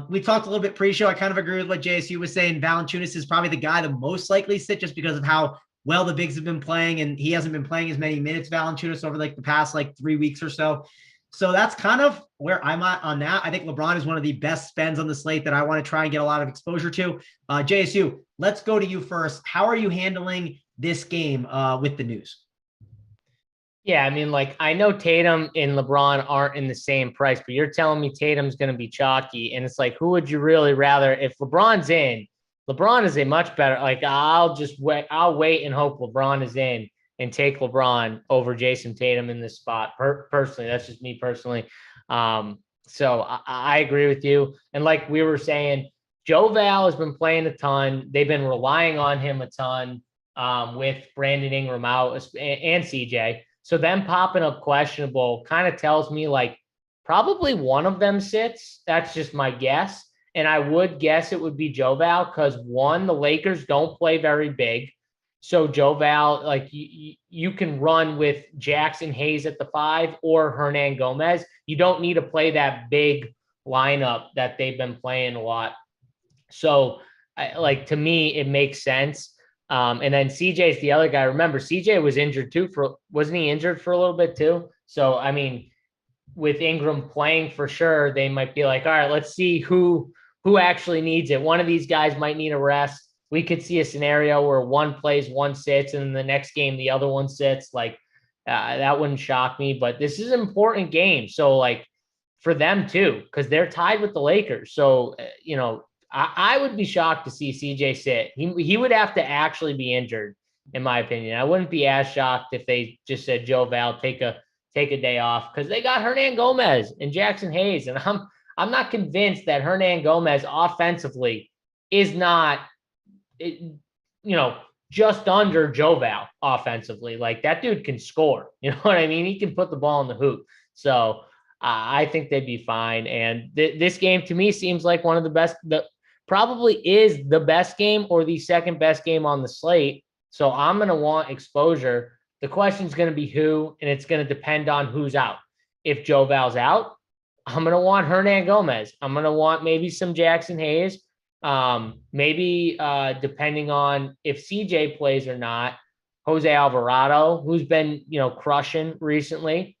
We talked a little bit pre-show. I kind of agree with what JSU was saying. Valanciunas is probably the guy the most likely sit just because of how well the bigs have been playing, and he hasn't been playing as many minutes, Valanciunas, over like the past 3 weeks or so. So that's kind of where I'm at on that. I think LeBron is one of the best spends on the slate that I want to try and get a lot of exposure to. JSU, let's go to you first. How are you handling this game with the news? Yeah, I know Tatum and LeBron aren't in the same price, but you're telling me Tatum's going to be chalky. And it's like, who would you really rather? If LeBron's in, LeBron is a much better, I'll wait and hope LeBron is in and take LeBron over Jason Tatum in this spot. Personally, that's just me personally. So I agree with you. And like we were saying, Joe Val has been playing a ton. They've been relying on him a ton with Brandon Ingram out and CJ. So them popping up questionable kind of tells me probably one of them sits. That's just my guess. And I would guess it would be Joe Val because one, the Lakers don't play very big. So Joe Val, you can run with Jackson Hayes at the 5 or Hernan Gomez. You don't need to play that big lineup that they've been playing a lot. So to me, it makes sense. And then CJ's the other guy. Remember, CJ was injured too. Wasn't he injured for a little bit too? So, with Ingram playing for sure, they might be like, all right, let's see who actually needs it. One of these guys might need a rest. we could see a scenario where one plays, one sits, and then the next game the other one sits. Like that wouldn't shock me. But this is an important game, so like for them too, because they're tied with the Lakers. So I would be shocked to see CJ sit. He would have to actually be injured, in my opinion. I wouldn't be as shocked if they just said, Joe Val, take a day off, because they got Hernan Gomez and Jackson Hayes, and I'm not convinced that Hernan Gomez offensively is not, just under Joe Val offensively. Like that dude can score. You know what I mean? He can put the ball in the hoop. So I think they'd be fine. And this game to me seems like one of the best. Probably is the best game or the second best game on the slate. So I'm going to want exposure. The question is going to be who, and it's going to depend on who's out. If Joe Val's out, I'm going to want Hernan Gomez. I'm going to want maybe some Jackson Hayes. Maybe depending on if CJ plays or not, Jose Alvarado, who's been, crushing recently.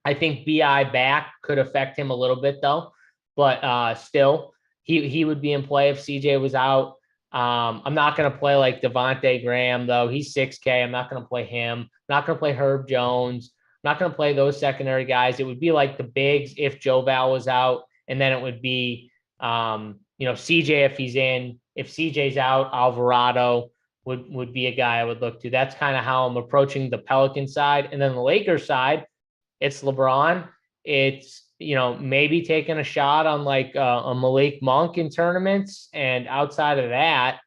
I think BI back could affect him a little bit though, but still he would be in play if CJ was out. I'm not going to play like Devontae Graham though. He's 6K. I'm not going to play him. I'm not going to play Herb Jones. I'm not going to play those secondary guys. It would be like the bigs if Joe Val was out, and then it would be, CJ if he's in. If CJ's out, Alvarado would be a guy I would look to. That's kind of how I'm approaching the Pelican side. And then the Lakers side, it's LeBron. It's, maybe taking a shot on like a Malik Monk in tournaments. And outside of that,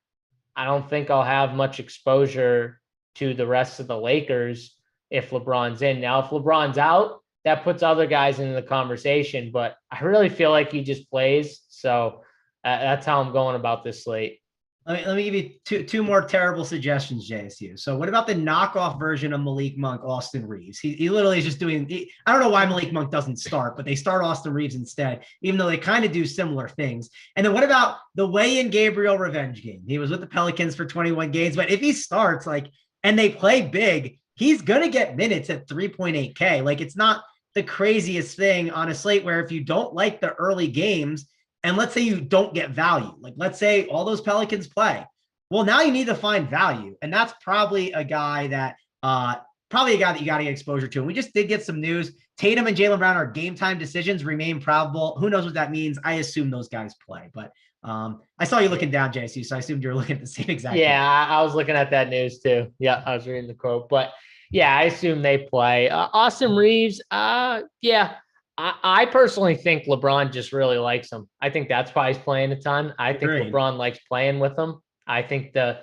I don't think I'll have much exposure to the rest of the Lakers if LeBron's in. Now, if LeBron's out, that puts other guys into the conversation, but I really feel like he just plays. So that's how I'm going about this slate. Let me give you two more terrible suggestions, JSU. So what about the knockoff version of Malik Monk, Austin Reeves? He literally is just doing, I don't know why Malik Monk doesn't start, but they start Austin Reeves instead, even though they kind of do similar things. And then what about the Way-in Gabriel revenge game? He was with the Pelicans for 21 games, but if he starts and they play big, he's going to get minutes at 3.8K. Like it's not the craziest thing on a slate where if you don't like the early games, and let's say you don't get value, like let's say all those Pelicans play. Well, now you need to find value. And that's probably a guy that you got to get exposure to. And we just did get some news. Tatum and Jaylen Brown are game time decisions remain probable. Who knows what that means? I assume those guys play, but I saw you looking down, JC, so I assumed you were looking at the same exact thing. I was looking at that news too. Yeah, I was reading the quote, but yeah, I assume they play. Austin Reeves, I personally think LeBron just really likes him. I think that's why he's playing a ton. I think LeBron likes playing with him. I think the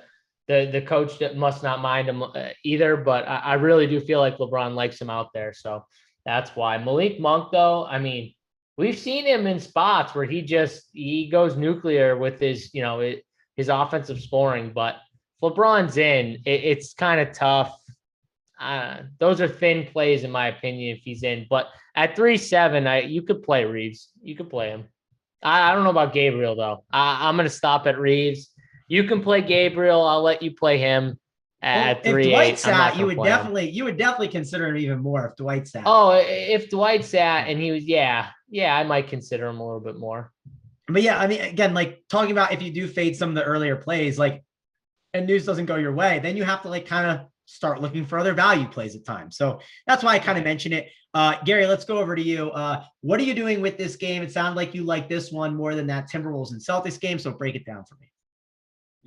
coach must not mind him either, but I really do feel like LeBron likes him out there. So that's why. Malik Monk, though, I mean, we've seen him in spots where he goes nuclear with his offensive scoring, but if LeBron's in, it's kind of tough. Those are thin plays in my opinion if he's in, but at 3.7, you could play Reeves. You could play him. I don't know about Gabriel though. I'm going to stop at Reeves. You can play Gabriel. I'll let you play him at 3.8. If Dwight sat, you would definitely consider him even more if Dwight sat. Oh, if Dwight sat and he was, yeah, I might consider him a little bit more. But yeah, I mean, again, like talking about if you do fade some of the earlier plays, and news doesn't go your way, then you have to kind of start looking for other value plays at times. So that's why I kind of mention it. Gary, let's go over to you. What are you doing with this game? It sounded like you like this one more than that Timberwolves and Celtics game. So break it down for me.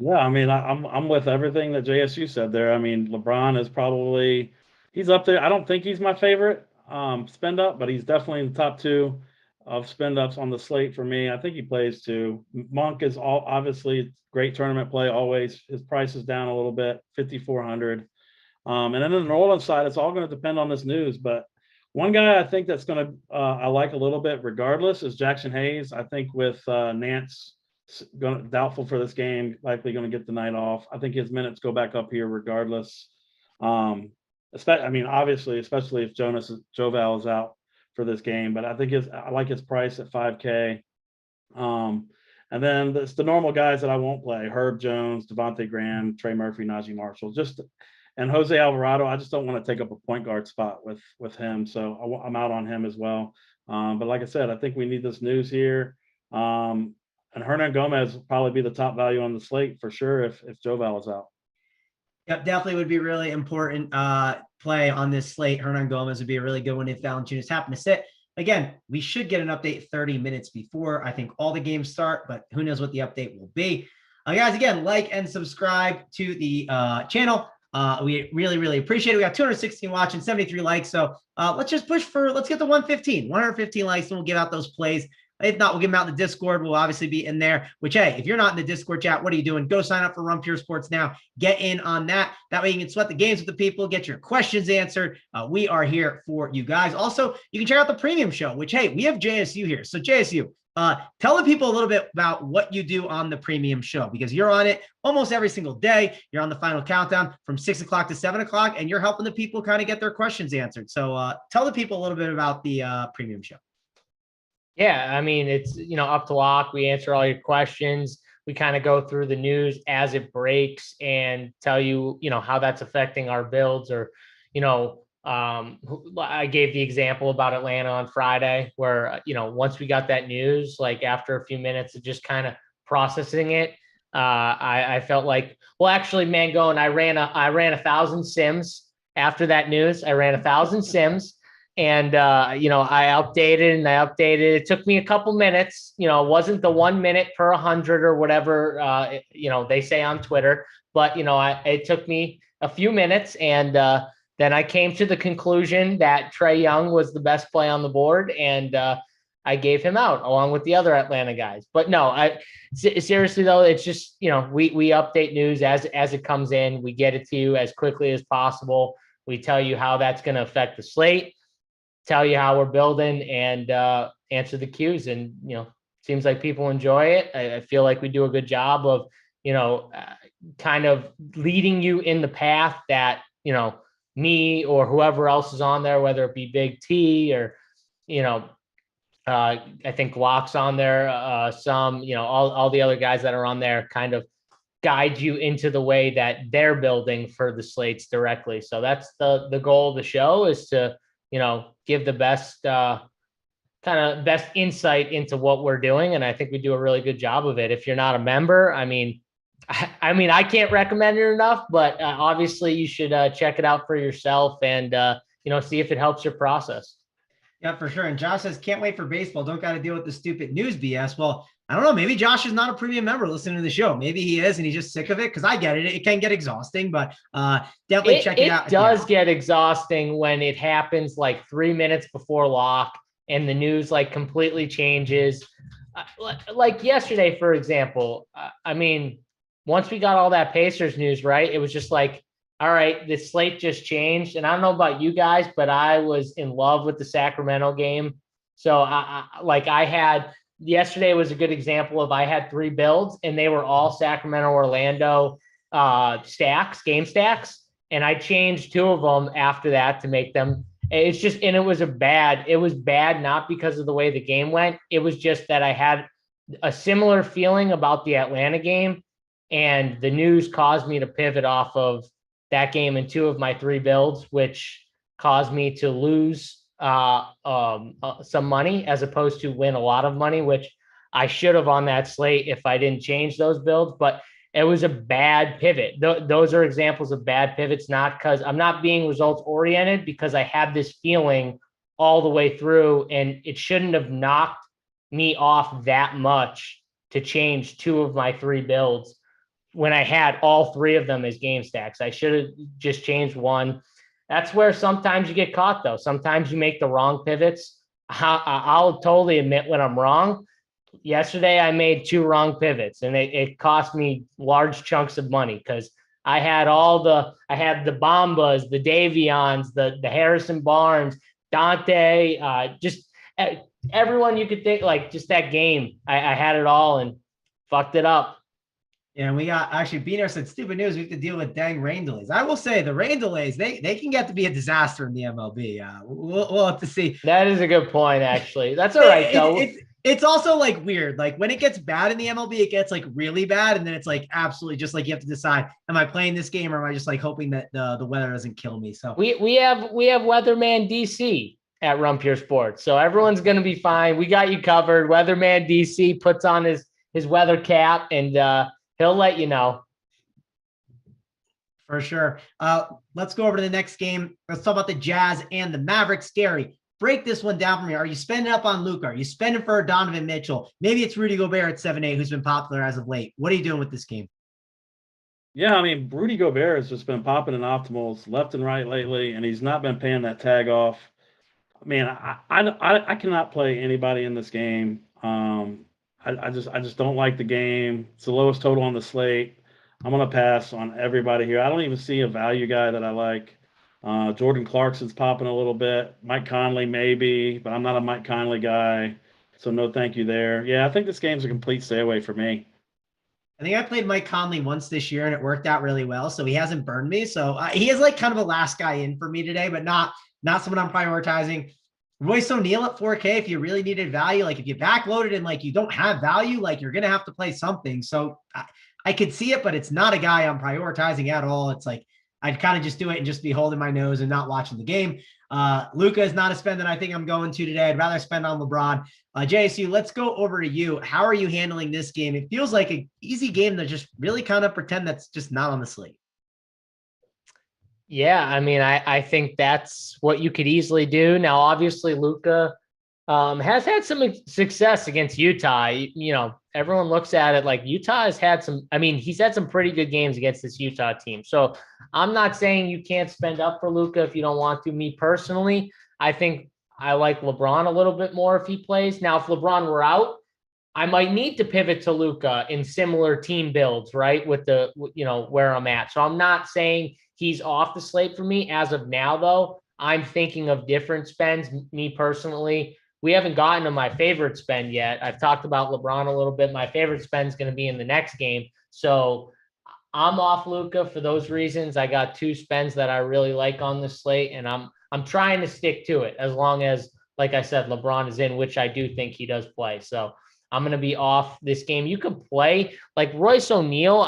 Yeah, I mean, I'm with everything that JSU said there. I mean, LeBron is he's up there. I don't think he's my favorite spend up, but he's definitely in the top 2 of spend ups on the slate for me. I think he plays too. Monk is obviously great tournament play always. His price is down a little bit, 5,400. And then on the New Orleans side, it's all going to depend on this news. But one guy I think that's going to I like a little bit regardless is Jackson Hayes. I think with Nance doubtful for this game, likely going to get the night off. I think his minutes go back up here regardless. Obviously, especially if Joe Val is out for this game. But I think I like his price at 5K. And then it's the normal guys that I won't play: Herb Jones, Devontae Graham, Trey Murphy, Najee Marshall. And Jose Alvarado, I just don't want to take up a point guard spot with him. So I'm out on him as well. But like I said, I think we need this news here. And Hernan Gomez will probably be the top value on the slate for sure if Joval is out. Yep, definitely would be really important play on this slate. Hernan Gomez would be a really good one if Valanciunas happen to sit. Again, we should get an update 30 minutes before I think all the games start, but who knows what the update will be. Guys, again, like and subscribe to the channel. We really, really appreciate it. We got 216 watching, 73 likes. So let's just push for, let's get to 115 likes, and we'll give out those plays. If not, we'll give them out in the Discord. We'll obviously be in there, which, hey, if you're not in the Discord chat, what are you doing? Go sign up for Run Pure Sports now. Get in on that. That way you can sweat the games with the people, get your questions answered. We are here for you guys. Also, you can check out the premium show, which, hey, we have JSU here. So JSU, tell the people a little bit about what you do on the premium show, because you're on it almost every single day. You're on the final countdown from 6 o'clock to 7 o'clock, and you're helping the people kind of get their questions answered. So tell the people a little bit about the premium show. Yeah, I mean, it's, up to lock. We answer all your questions. We kind of go through the news as it breaks and tell you, how that's affecting our builds, or, I gave the example about Atlanta on Friday where, once we got that news, like after a few minutes of just kind of processing it, I felt like, well, actually, Mango, and I ran 1,000 sims after that news. I ran 1,000 sims. And, I updated. It took me a couple minutes. It wasn't the 1 minute per 100 or whatever, they say on Twitter. But, it took me a few minutes. And then I came to the conclusion that Trae Young was the best play on the board. And I gave him out along with the other Atlanta guys. But no, seriously, though, it's just, we update news as it comes in. We get it to you as quickly as possible. We tell you how that's going to affect the slate, tell you how we're building, and answer the cues. And, seems like people enjoy it. I feel like we do a good job of, kind of leading you in the path that, me or whoever else is on there, whether it be BigT or, I think Locke's on there, all the other guys that are on there kind of guide you into the way that they're building for the slates directly. So that's the goal of the show, is to, give the best best insight into what we're doing. And I think we do a really good job of it. If you're not a member, I mean, I can't recommend it enough, but obviously you should check it out for yourself and, see if it helps your process. Yeah, for sure. And Josh says, can't wait for baseball. Don't got to deal with the stupid news BS. Well, I don't know. Maybe Josh is not a premium member listening to the show. Maybe he is, and he's just sick of it, because I get it. It can get exhausting, but definitely check it out. It does get exhausting when it happens like 3 minutes before lock and the news like completely changes. Like yesterday, for example, once we got all that Pacers news, right, it was just like, all right, the slate just changed. And I don't know about you guys, but I was in love with the Sacramento game. So yesterday was a good example of, I had 3 builds and they were all Sacramento, Orlando game stacks. And I changed 2 of them after that to make them, it was bad, not because of the way the game went. It was just that I had a similar feeling about the Atlanta game, and the news caused me to pivot off of that game in 2 of my 3 builds, which caused me to lose some money as opposed to win a lot of money, which I should have on that slate if I didn't change those builds. But it was a bad pivot. Those are examples of bad pivots, not because I'm not being results oriented, because I had this feeling all the way through, and it shouldn't have knocked me off that much to change 2 of my 3 builds when I had all 3 of them as game stacks. I should have just changed 1. That's where sometimes you get caught, though. Sometimes you make the wrong pivots. I'll totally admit when I'm wrong. Yesterday, I made 2 wrong pivots, and it cost me large chunks of money, because I had the Bombas, the Davions, the Harrison Barnes, Dante, just everyone you could think, like just that game. I had it all and fucked it up. Yeah, and we got, actually, Beaner said, stupid news, we have to deal with dang rain delays. I will say the rain delays, they can get to be a disaster in the MLB. We'll have to see. That is a good point, actually. That's all right, though. It's also like weird. Like when it gets bad in the MLB, it gets like really bad. And then it's like absolutely just like you have to decide, am I playing this game, or am I just like hoping that the weather doesn't kill me? So we have Weatherman DC at Run Pure Sports. So everyone's going to be fine. We got you covered. Weatherman DC puts on his weather cap, and he'll let you know. For sure. Let's go over to the next game. Let's talk about the Jazz and the Mavericks. Gary, break this one down for me. Are you spending up on Luka? Are you spending for Donovan Mitchell? Maybe it's Rudy Gobert at 7-8, who's been popular as of late. What are you doing with this game? Yeah, I mean, Rudy Gobert has just been popping in optimals left and right lately, and he's not been paying that tag off. Man, I cannot play anybody in this game. I just don't like the game. It's the lowest total on the slate. I'm gonna pass on everybody here. I don't even see a value guy that I like. Jordan Clarkson's popping a little bit. Mike Conley maybe, but I'm not a Mike Conley guy, so no thank you there. Yeah, I think this game's a complete stay away for me. I think I played Mike Conley once this year and it worked out really well. So he hasn't burned me. So he is like kind of a last guy in for me today, but not someone I'm prioritizing. Royce O'Neal at 4K, if you really needed value, like if you backloaded and like you don't have value, like you're going to have to play something. So I could see it, but it's not a guy I'm prioritizing at all. It's like I'd kind of just do it and just be holding my nose and not watching the game. Luka is not a spend that I think I'm going to today. I'd rather spend on LeBron. JSU, let's go over to you. How are you handling this game? It feels like an easy game to just really kind of pretend that's just not on the slate. Yeah, I mean, I think that's what you could easily do. Now, obviously, Luka has had some success against Utah. You know, everyone looks at it like Utah has had some. I mean, he's had some pretty good games against this Utah team. So I'm not saying you can't spend up for Luka if you don't want to. Me personally, I think I like LeBron a little bit more if he plays. Now, if LeBron were out, I might need to pivot to Luka in similar team builds, right? With the, you know, where I'm at. So I'm not saying he's off the slate for me as of now, though. I'm thinking of different spends. Me personally, we haven't gotten to my favorite spend yet. I've talked about LeBron a little bit. My favorite spend is going to be in the next game. So I'm off Luka for those reasons. I got two spends that I really like on this slate, and I'm trying to stick to it as long as, like I said, LeBron is in, which I do think he does play. So I'm going to be off this game. You could play like Royce O'Neal.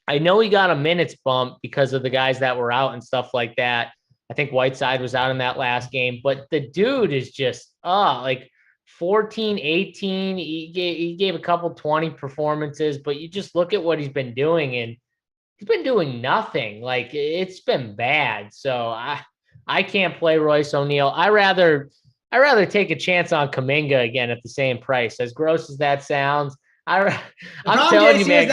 I know he got a minutes bump because of the guys that were out and stuff like that. I think Whiteside was out in that last game, but the dude is just like 14, 18. He gave a couple 20 performances, but you just look at what he's been doing, and he's been doing nothing. Like, it's been bad. So I can't play Royce O'Neal. I rather take a chance on Kuminga again at the same price. As gross as that sounds, I'm telling you, man,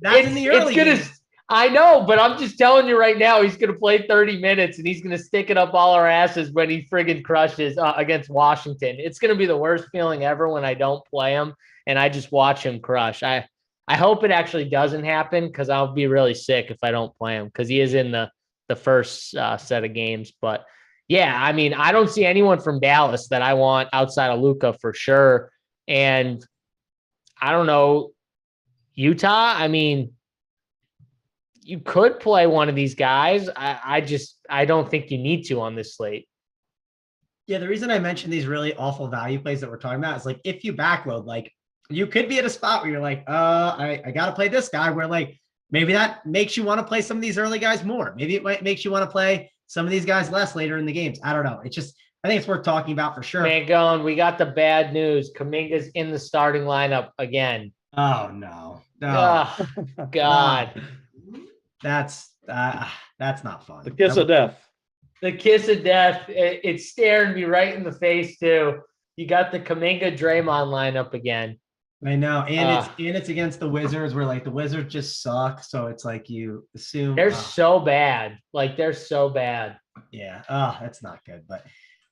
that's in the early games. I know, but I'm just telling you right now, he's going to play 30 minutes and he's going to stick it up all our asses when he friggin' crushes against Washington. It's going to be the worst feeling ever when I don't play him and I just watch him crush. I hope it actually doesn't happen because I'll be really sick if I don't play him because he is in the first set of games. But yeah, I mean, I don't see anyone from Dallas that I want outside of Luka for sure. And I don't know, Utah, I mean, you could play one of these guys. I don't think you need to on this slate. Yeah, the reason I mentioned these really awful value plays that we're talking about is like if you backload, like you could be at a spot where you're like, I got to play this guy where like maybe that makes you want to play some of these early guys more. Maybe it makes you want to play some of these guys less later in the games. I don't know. It's just, I think it's worth talking about for sure. Mangone, we got the bad news. Kuminga's in the starting lineup again. Oh, no. Oh, God. No. That's not fun. The kiss of death. The kiss of death. It's staring me right in the face, too. You got the Kuminga Draymond lineup again. I know. And it's against the Wizards where like the Wizards just suck. So it's like you assume they're so bad. Like they're so bad. Yeah. That's not good. But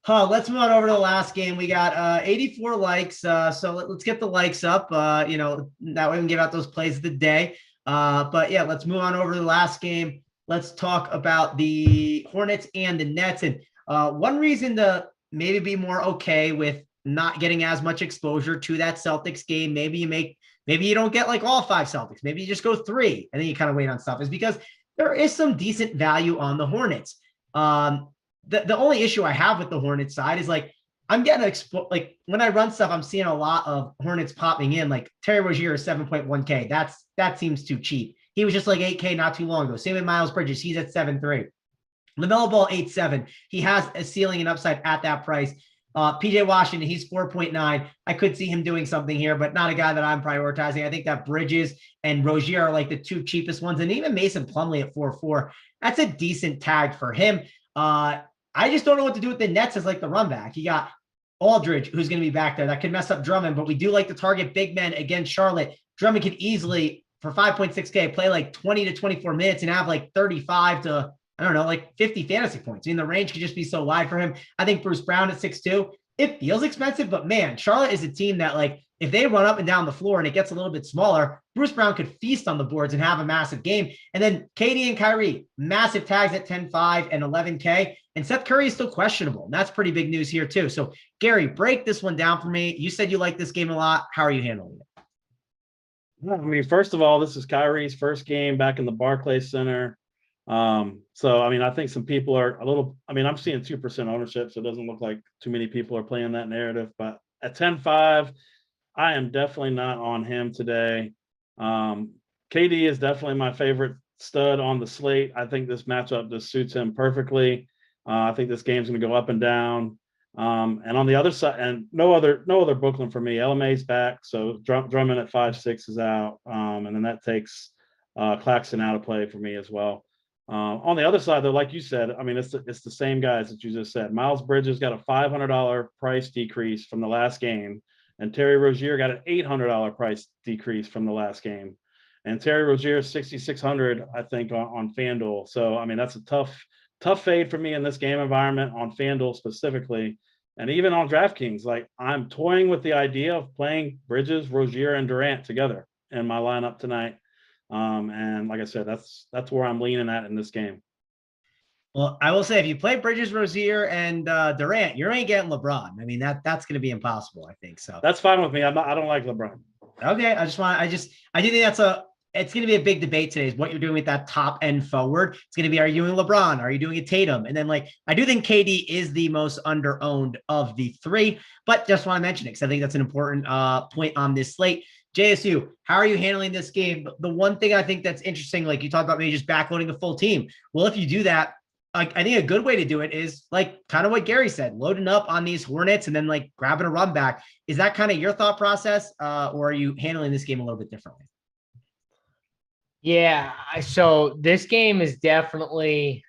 let's move on over to the last game. We got 84 likes. So let's get the likes up. You know, that way we can give out those plays of the day. But yeah, let's move on over to the last game. Let's talk about the Hornets and the Nets. And one reason to maybe be more okay with not getting as much exposure to that Celtics game, maybe you don't get like all 5 Celtics, maybe you just go 3 and then you kind of wait on stuff, is because there is some decent value on the Hornets. The only issue I have with the Hornets side is like I'm getting like when I run stuff, I'm seeing a lot of Hornets popping in. Like Terry Rozier is 7.1K. That seems too cheap. He was just like 8K not too long ago. Same with Miles Bridges. He's at 7.3. LaMelo Ball 8.7. He has a ceiling and upside at that price. PJ Washington, he's 4.9. I could see him doing something here, but not a guy that I'm prioritizing. I think that Bridges and Rozier are like the two cheapest ones, and even Mason Plumlee at 4.4. That's a decent tag for him. I just don't know what to do with the Nets as like the run back. You got Aldridge, who's going to be back there. That could mess up Drummond, but we do like to target big men against Charlotte. Drummond could easily, for 5.6K, play like 20 to 24 minutes and have like 35 to, I don't know, like 50 fantasy points. I mean, the range could just be so wide for him. I think Bruce Brown at 6.2, it feels expensive, but man, Charlotte is a team that, like, if they run up and down the floor and it gets a little bit smaller, Bruce Brown could feast on the boards and have a massive game. And then KD and Kyrie, massive tags at 10.5 and 11K. And Seth Curry is still questionable. And that's pretty big news here too. So Gary, break this one down for me. You said you like this game a lot. How are you handling it? I mean, first of all, this is Kyrie's first game back in the Barclays Center. So, I mean, I think some people are a little, I mean, I'm seeing 2% ownership, so it doesn't look like too many people are playing that narrative, but at 10.5, I am definitely not on him today. KD is definitely my favorite stud on the slate. I think this matchup just suits him perfectly. I think this game's going to go up and down. And on the other side, and no other Brooklyn for me. LMA's back, so Drummond at 5.6 is out, and then that takes Claxton out of play for me as well. On the other side, though, like you said, I mean, it's the same guys that you just said. Miles Bridges got a $500 price decrease from the last game, and Terry Rozier got an $800 price decrease from the last game. And Terry Rozier is $6,600, I think, on FanDuel. So, I mean, that's a tough fade for me in this game environment on FanDuel specifically. And even on DraftKings, like, I'm toying with the idea of playing Bridges, Rozier, and Durant together in my lineup tonight. And like I said, that's where I'm leaning at in this game. Well, I will say, if you play Bridges, Rozier, and Durant, you ain't getting LeBron. I mean, that's going to be impossible, I think. So that's fine with me. I don't like LeBron. Okay, I do think it's going to be a big debate today, is what you're doing with that top end forward. It's going to be, are you doing LeBron? Are you doing a Tatum? And then, like, I do think KD is the most under-owned of the three, but just want to mention it because I think that's an important point on this slate. JSU, how are you handling this game? The one thing I think that's interesting, like you talked about maybe just backloading the full team. Well, if you do that, I think a good way to do it is like kind of what Gary said, loading up on these Hornets and then like grabbing a run back. Is that kind of your thought process, or are you handling this game a little bit differently? Yeah, so this game is definitely,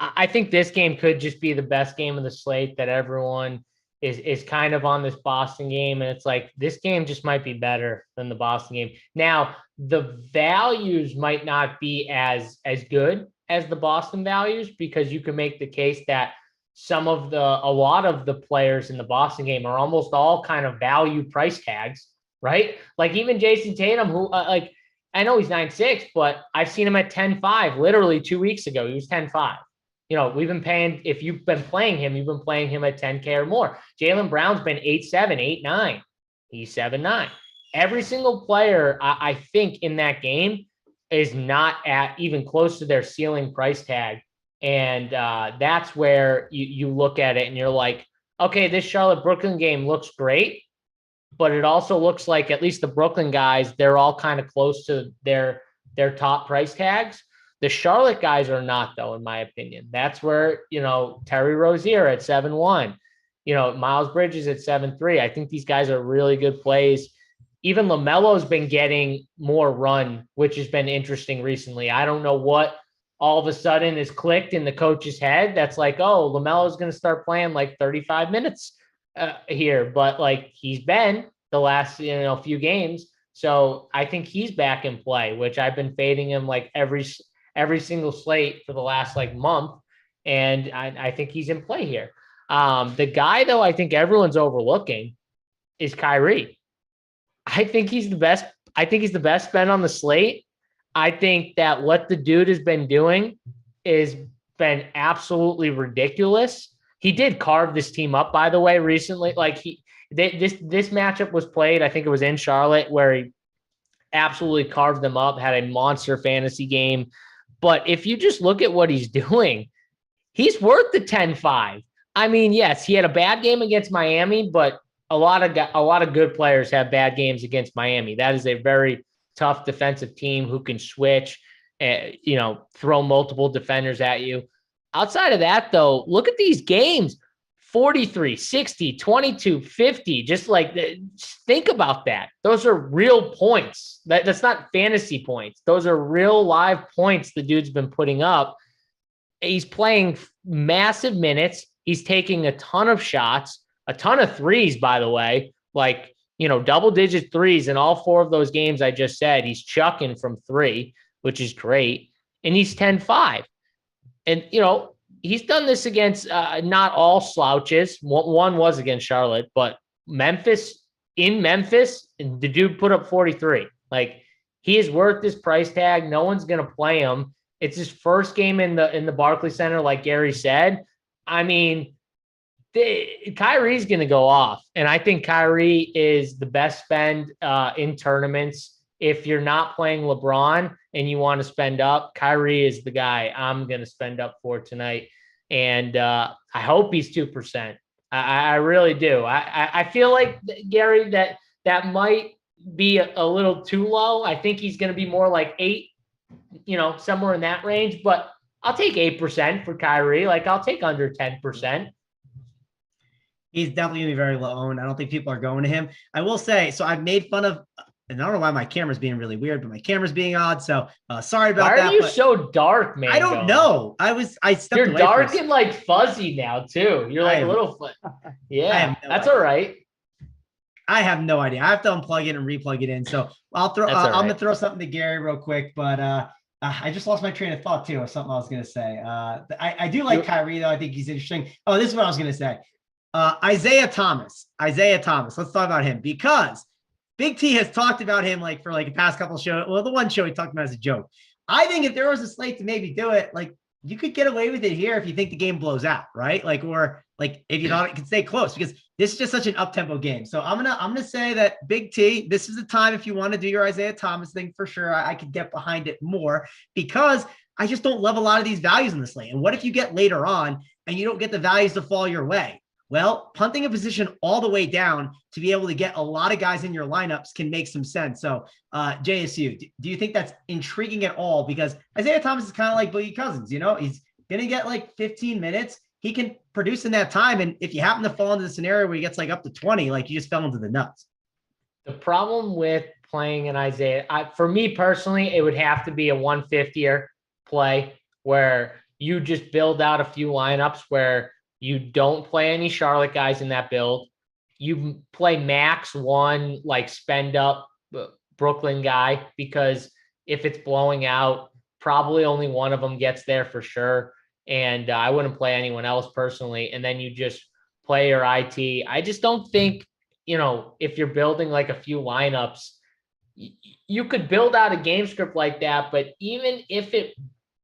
I think this game could just be the best game of the slate, that everyone is kind of on this Boston game. And it's like, this game just might be better than the Boston game. Now, the values might not be as good as the Boston values, because you can make the case that a lot of the players in the Boston game are almost all kind of value price tags, right? Like even Jason Tatum, who I know he's 9.6, but I've seen him at 10.5 literally 2 weeks ago. He was 10.5. You know, we've been paying, if you've been playing him, you've been playing him at 10K or more. Jaylen Brown's been 8.7, 8.9. He's 7.9. Every single player, I think, in that game is not at even close to their ceiling price tag. And that's where you look at it and you're like, okay, this Charlotte-Brooklyn game looks great, but it also looks like at least the Brooklyn guys, they're all kind of close to their top price tags. The Charlotte guys are not, though, in my opinion. That's where, Terry Rozier at 7.1, Miles Bridges at 7.3. I think these guys are really good plays. Even LaMelo's been getting more run, which has been interesting recently. I don't know what all of a sudden is clicked in the coach's head. That's like, oh, LaMelo's going to start playing like 35 minutes here. But like he's been the last, few games. So I think he's back in play, which I've been fading him like every single slate for the last like month. And I think he's in play here. The guy, though, I think everyone's overlooking is Kyrie. I think he's the best. I think he's the best spend on the slate. I think that what the dude has been doing is been absolutely ridiculous. He did carve this team up, by the way, recently. Like this matchup was played, I think it was in Charlotte, where he absolutely carved them up, had a monster fantasy game. But if you just look at what he's doing, he's worth the 10.5. I mean, yes, he had a bad game against Miami, but a lot of good players have bad games against Miami. That is a very tough defensive team who can switch, throw multiple defenders at you. Outside of that, though, look at these games. 43, 60, 22, 50. Just like, think about that. Those are real points. That's not fantasy points. Those are real live points the dude's been putting up. He's playing massive minutes. He's taking a ton of shots, a ton of threes, by the way, like, double-digit threes in all 4 of those games I just said. He's chucking from 3, which is great. And he's 10-5. And, he's done this against not all slouches. One was against Charlotte, but in Memphis, the dude put up 43. Like, he is worth this price tag. No one's going to play him. It's his first game in the Barclays Center, like Gary said. I mean, Kyrie's going to go off, and I think Kyrie is the best spend in tournaments. If you're not playing LeBron and you want to spend up, Kyrie is the guy I'm going to spend up for tonight. And I hope he's 2%. I really do. I feel like, Gary, that might be a little too low. I think he's going to be more like 8, somewhere in that range. But I'll take 8% for Kyrie. Like, I'll take under 10%. He's definitely going to be very low owned. I don't think people are going to him. I will say, so I've made fun of, and I don't know why my camera's being really weird, but my camera's being odd. So sorry about that. Why are you so dark, man? I don't know. I stepped You're away dark and like fuzzy now too. You're like a little yeah, that's all right. I have no idea. I have to unplug it and replug it in. So I'm gonna throw something to Gary real quick, but I just lost my train of thought too, or something I was gonna say. I do like Kyrie though. I think he's interesting. Oh, this is what I was gonna say. Isaiah Thomas. Let's talk about him because Big T has talked about him for the past couple of shows. Well, the one show he talked about as a joke. I think if there was a slate to maybe do it, you could get away with it here if you think the game blows out, right? Or if you thought it could stay close, because this is just such an up-tempo game. So I'm gonna say that Big T, this is the time if you want to do your Isaiah Thomas thing for sure. I could get behind it more because I just don't love a lot of these values in the slate. And what if you get later on and you don't get the values to fall your way? Well, punting a position all the way down to be able to get a lot of guys in your lineups can make some sense. So, JSU, do you think that's intriguing at all? Because Isaiah Thomas is kind of like Boogie Cousins, he's going to get 15 minutes. He can produce in that time. And if you happen to fall into the scenario where he gets up to 20, you just fell into the nuts. The problem with playing an Isaiah, for me personally, it would have to be a 150er play where you just build out a few lineups where you don't play any Charlotte guys in that build. You play max one, spend up Brooklyn guy, because if it's blowing out, probably only one of them gets there for sure. And I wouldn't play anyone else personally. And then you just play your IT. I just don't think, if you're building a few lineups, you could build out a game script like that. But even if it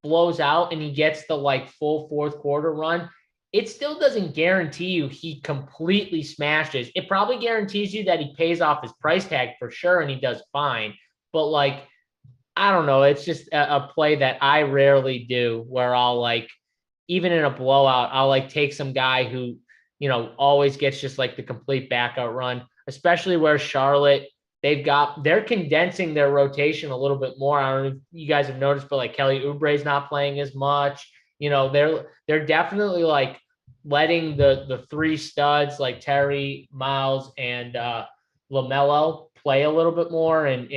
blows out and he gets the full fourth quarter run, it still doesn't guarantee you he completely smashes. It probably guarantees you that he pays off his price tag for sure and he does fine. But I don't know. It's just a play that I rarely do, where I'll even in a blowout, I'll take some guy who, always gets just the complete backup run, especially where Charlotte, they're condensing their rotation a little bit more. I don't know if you guys have noticed, but Kelly Oubre's not playing as much. They're definitely letting the 3 studs like Terry, Miles, and LaMelo play a little bit more and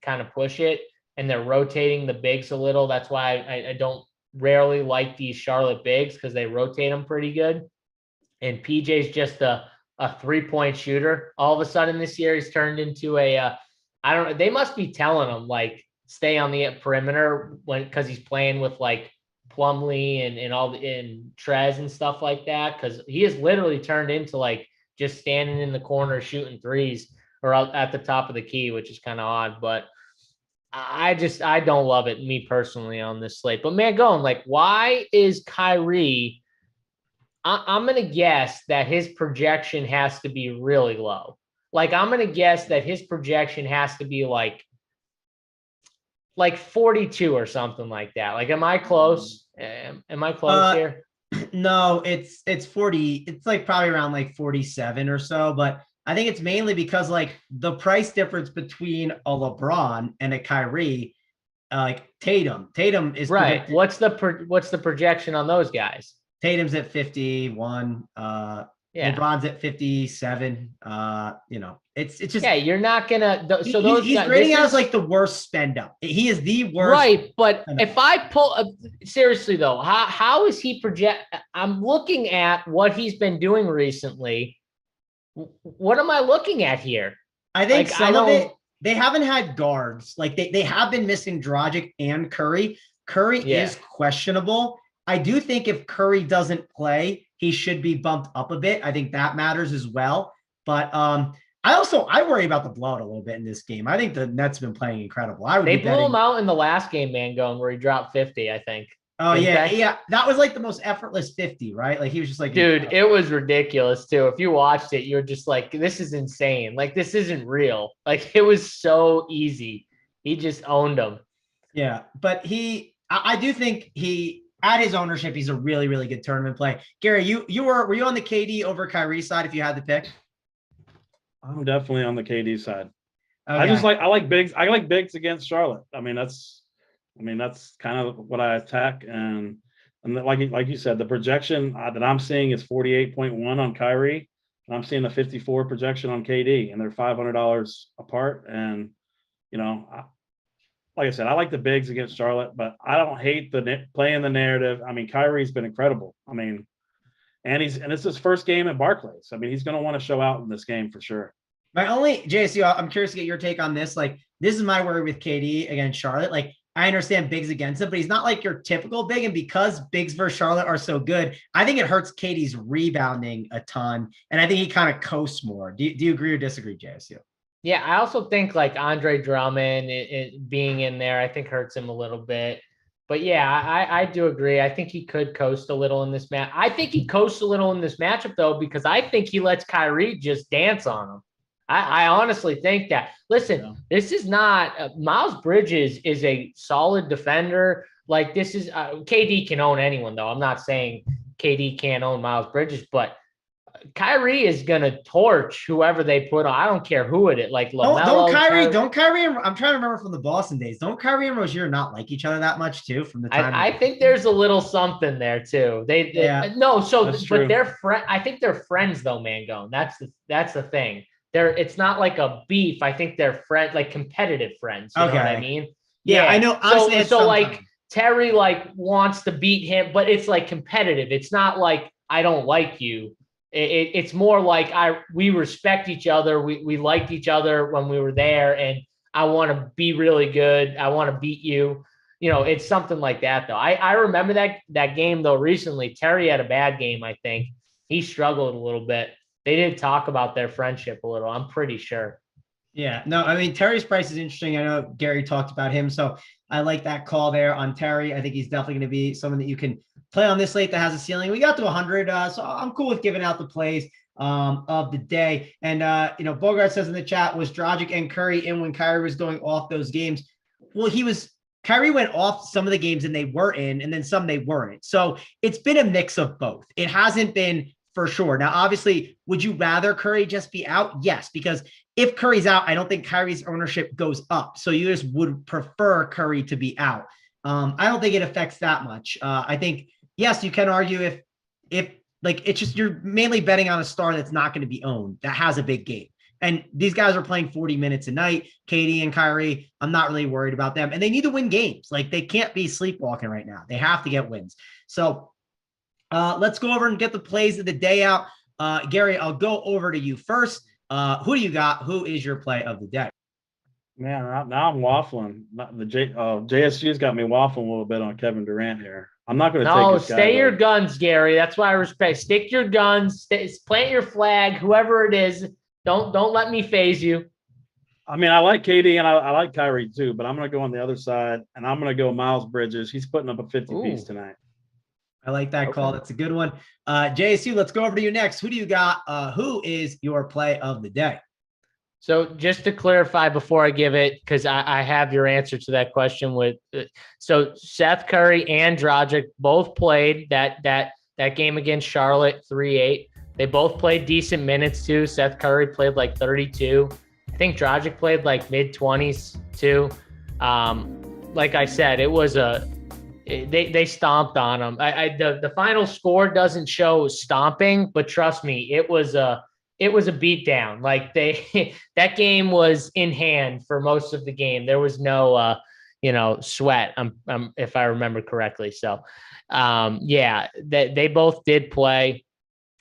kind of push it. And they're rotating the bigs a little. That's why I don't rarely like these Charlotte bigs, because they rotate them pretty good. And PJ's just a 3-point shooter. All of a sudden this year, he's turned into I don't know. They must be telling him stay on the perimeter because he's playing with Plumlee and Trez and stuff like that, because he has literally turned into just standing in the corner shooting threes or out at the top of the key, which is kind of odd. But I don't love it, me personally, on this slate. But man, why is Kyrie? I'm gonna guess that his projection has to be really low. I'm gonna guess that his projection has to be like 42 or something like that. Am I close? Am I close here? No, it's 40. It's probably around 47 or so. But I think it's mainly because the price difference between a LeBron and a Kyrie, Tatum is right. What's the projection on those guys? Tatum's at 51. Yeah. LeBron's at 57. It's just Yeah, you're not gonna. So he's guys, grading out as like the worst spend up. He is the worst. Right, but if I pull seriously though, how is he project? I'm looking at what he's been doing recently. What am I looking at here? I think some of it, they haven't had guards. Like they have been missing Dragic and Curry. Curry is questionable. I do think if Curry doesn't play, he should be bumped up a bit. I think that matters as well. But I worry about the blowout a little bit in this game. I think the Nets have been playing incredible. They blew him out in the last game, man, going where he dropped 50, I think. Oh, yeah. That was like the most effortless 50, right? Like he was just like, dude, it was ridiculous too. If you watched it, you're just like, this is insane. Like, this isn't real. Like, it was so easy. He just owned them. Yeah. But I do think at his ownership, he's a really, really good tournament play. Gary, were you on the KD over Kyrie side if you had to pick? I'm definitely on the KD side. Okay. I like bigs. I like bigs against Charlotte. I mean, that's kind of what I attack. And like you said, the projection that I'm seeing is 48.1 on Kyrie, and I'm seeing a 54 projection on KD, and they're $500 apart. And like I said, I like the bigs against Charlotte, but I don't hate playing the narrative. I mean, Kyrie's been incredible. I mean, and it's his first game at Barclays. I mean, he's going to want to show out in this game for sure. My only JSU, I'm curious to get your take on this. Like, this is my worry with KD against Charlotte. Like, I understand bigs against him, but he's not like your typical big. And because bigs versus Charlotte are so good, I think it hurts KD's rebounding a ton. And I think he kind of coasts more. Do you agree or disagree, JSU? Yeah, I also think like Andre Drummond being in there, I think hurts him a little bit. But yeah, I do agree. I think he could coast a little in this match. I think he coasts a little in this matchup, though, because I think he lets Kyrie just dance on him. I honestly think that. Listen, This is not Miles Bridges is a solid defender. Like, this is KD can own anyone, though. I'm not saying KD can't own Miles Bridges, but Kyrie is gonna torch whoever they put on. I don't care who it is. Like LaMelo. Don't Kyrie. I'm trying to remember from the Boston days. Don't Kyrie and Rozier not like each other that much too? From the time I think there's a little something there too. But they're friends. I think they're friends though, Mangone. That's the thing. It's not like a beef. I think they're friends, like competitive friends. You know what I mean? Yeah, I know. Honestly, so like Terry wants to beat him, but it's like competitive. It's not like I don't like you. It's more like we respect each other. We liked each other when we were there, and I want to be really good. I want to beat you. It's something like that, though. I remember that game, though, recently. Terry had a bad game, I think. He struggled a little bit. They did talk about their friendship a little, I'm pretty sure. Yeah, no, I mean, Terry's price is interesting. I know Gary talked about him, so I like that call there on Terry. I think he's definitely going to be someone that you can play on this slate that has a ceiling. We got to 100, so I'm cool with giving out the plays of the day. And, Bogart says in the chat, was Dragic and Curry in when Kyrie was going off those games? Well, Kyrie went off some of the games and they were in, and then some they weren't. So it's been a mix of both. It hasn't been for sure. Now, obviously, would you rather Curry just be out? Yes, because if Curry's out, I don't think Kyrie's ownership goes up. So you just would prefer Curry to be out. I don't think it affects that much. I think, yes, you can argue if it's just you're mainly betting on a star that's not going to be owned, that has a big game. And these guys are playing 40 minutes a night. KD and Kyrie, I'm not really worried about them. And they need to win games. Like, they can't be sleepwalking right now. They have to get wins. So let's go over and get the plays of the day out. Gary, I'll go over to you first. Who do you got? Who is your play of the day? Man, now I'm waffling. JSU's got me waffling a little bit on Kevin Durant here. I'm not going to take this guy. Stay your guns, Gary. That's why I respect. Stick your guns. Plant your flag. Whoever it is, don't let me phase you. I mean, I like KD and I like Kyrie too, but I'm going to go on the other side, and I'm going to go Miles Bridges. He's putting up a 50-piece tonight. I like that call. That's a good one. JSU, let's go over to you next. Who do you got? Who is your play of the day? So just to clarify before I give it, because I have your answer to that question so Seth Curry and Dragic both played that game against Charlotte 3-8. They both played decent minutes too. Seth Curry played like 32. I think Dragic played like mid-20s too. Like I said, it was they stomped on them. The final score doesn't show stomping, but trust me, it was a beatdown. Like that game was in hand for most of the game. There was no sweat. If I remember correctly. So yeah, they both did play.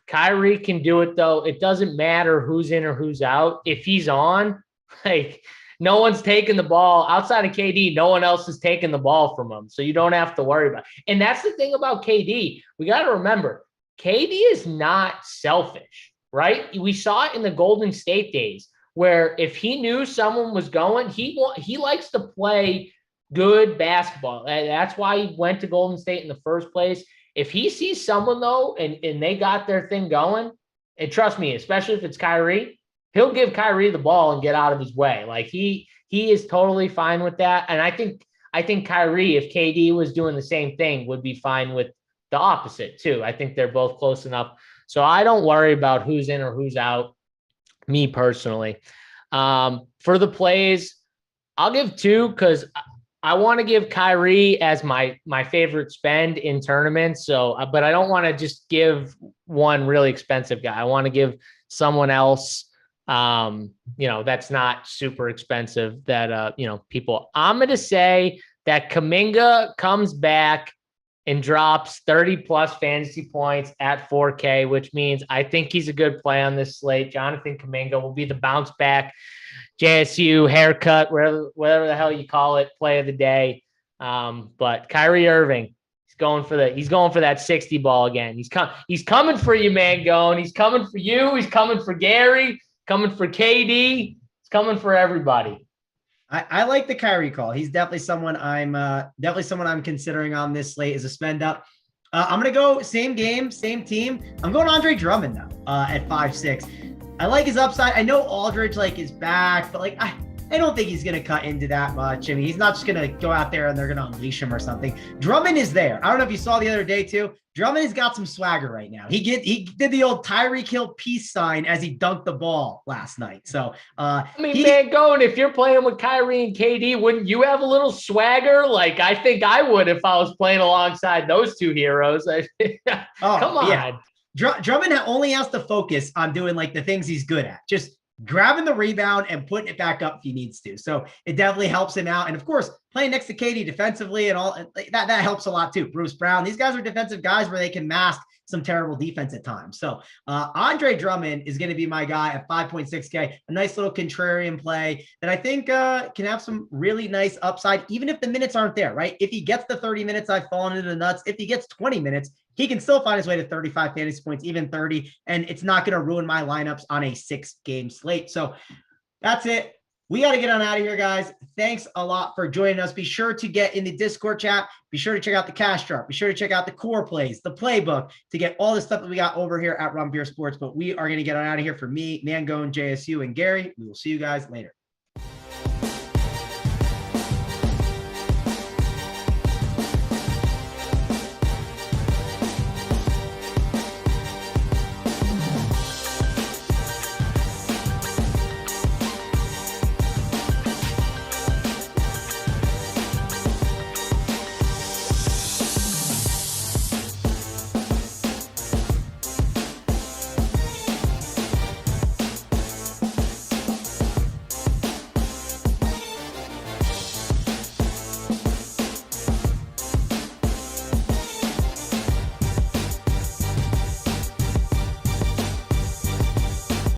Kyrie can do it though. It doesn't matter who's in or who's out. If he's on, like no one's taking the ball outside of KD. No one else is taking the ball from him. So you don't have to worry about it. And that's the thing about KD. We got to remember, KD is not selfish, right? We saw it in the Golden State days where if he knew someone was going, he likes to play good basketball. That's why he went to Golden State in the first place. If he sees someone though, and they got their thing going, and trust me, especially if it's Kyrie, he'll give Kyrie the ball and get out of his way. Like he is totally fine with that. And I think Kyrie, if KD was doing the same thing, would be fine with the opposite too. I think they're both close enough. So I don't worry about who's in or who's out, me personally. For the plays, I'll give 2 because I want to give Kyrie as my favorite spend in tournaments. So, but I don't want to just give one really expensive guy. I want to give someone else, that's not super expensive that, people. I'm going to say that Kuminga comes back and drops 30 plus fantasy points at 4K, which means I think he's a good play on this slate. Jonathan Kuminga will be the bounce back JSU haircut, whatever the hell you call it, play of the day. But Kyrie Irving, he's going for that 60 ball again. He's coming for you, Mangone. He's coming for you. He's coming for Gary, coming for KD. He's coming for everybody. I like the Kyrie call. He's definitely someone I'm considering on this slate as a spend up. I'm going to go same game, same team. I'm going Andre Drummond though, at 5'6". I like his upside. I know Aldridge is back, but I don't think he's going to cut into that much. I mean, he's not just going to go out there and they're going to unleash him or something. Drummond is there. I don't know if you saw the other day too. Drummond has got some swagger right now. He did the old Tyreek Hill peace sign as he dunked the ball last night. So, Mangone, if you're playing with Kyrie and KD, wouldn't you have a little swagger? I think I would if I was playing alongside those two heroes. Come on. Yeah. Drummond only has to focus on doing the things he's good at, just grabbing the rebound and putting it back up if he needs to. So it definitely helps him out. And of course, playing next to KD defensively and all that helps a lot too. Bruce Brown, these guys are defensive guys where they can mask some terrible defense at times. So Andre Drummond is going to be my guy at 5.6K, a nice little contrarian play that I think can have some really nice upside, even if the minutes aren't there, right? If he gets the 30 minutes, I've fallen into the nuts. If he gets 20 minutes, he can still find his way to 35 fantasy points, even 30, and it's not going to ruin my lineups on a 6-game slate. So that's it. We got to get on out of here, guys. Thanks a lot for joining us. Be sure to get in the Discord chat. Be sure to check out the cash drop. Be sure to check out the core plays, the playbook, to get all the stuff that we got over here at Rum Beer Sports. But we are going to get on out of here. For me, Mangone, JSU, and Gary, we will see you guys later.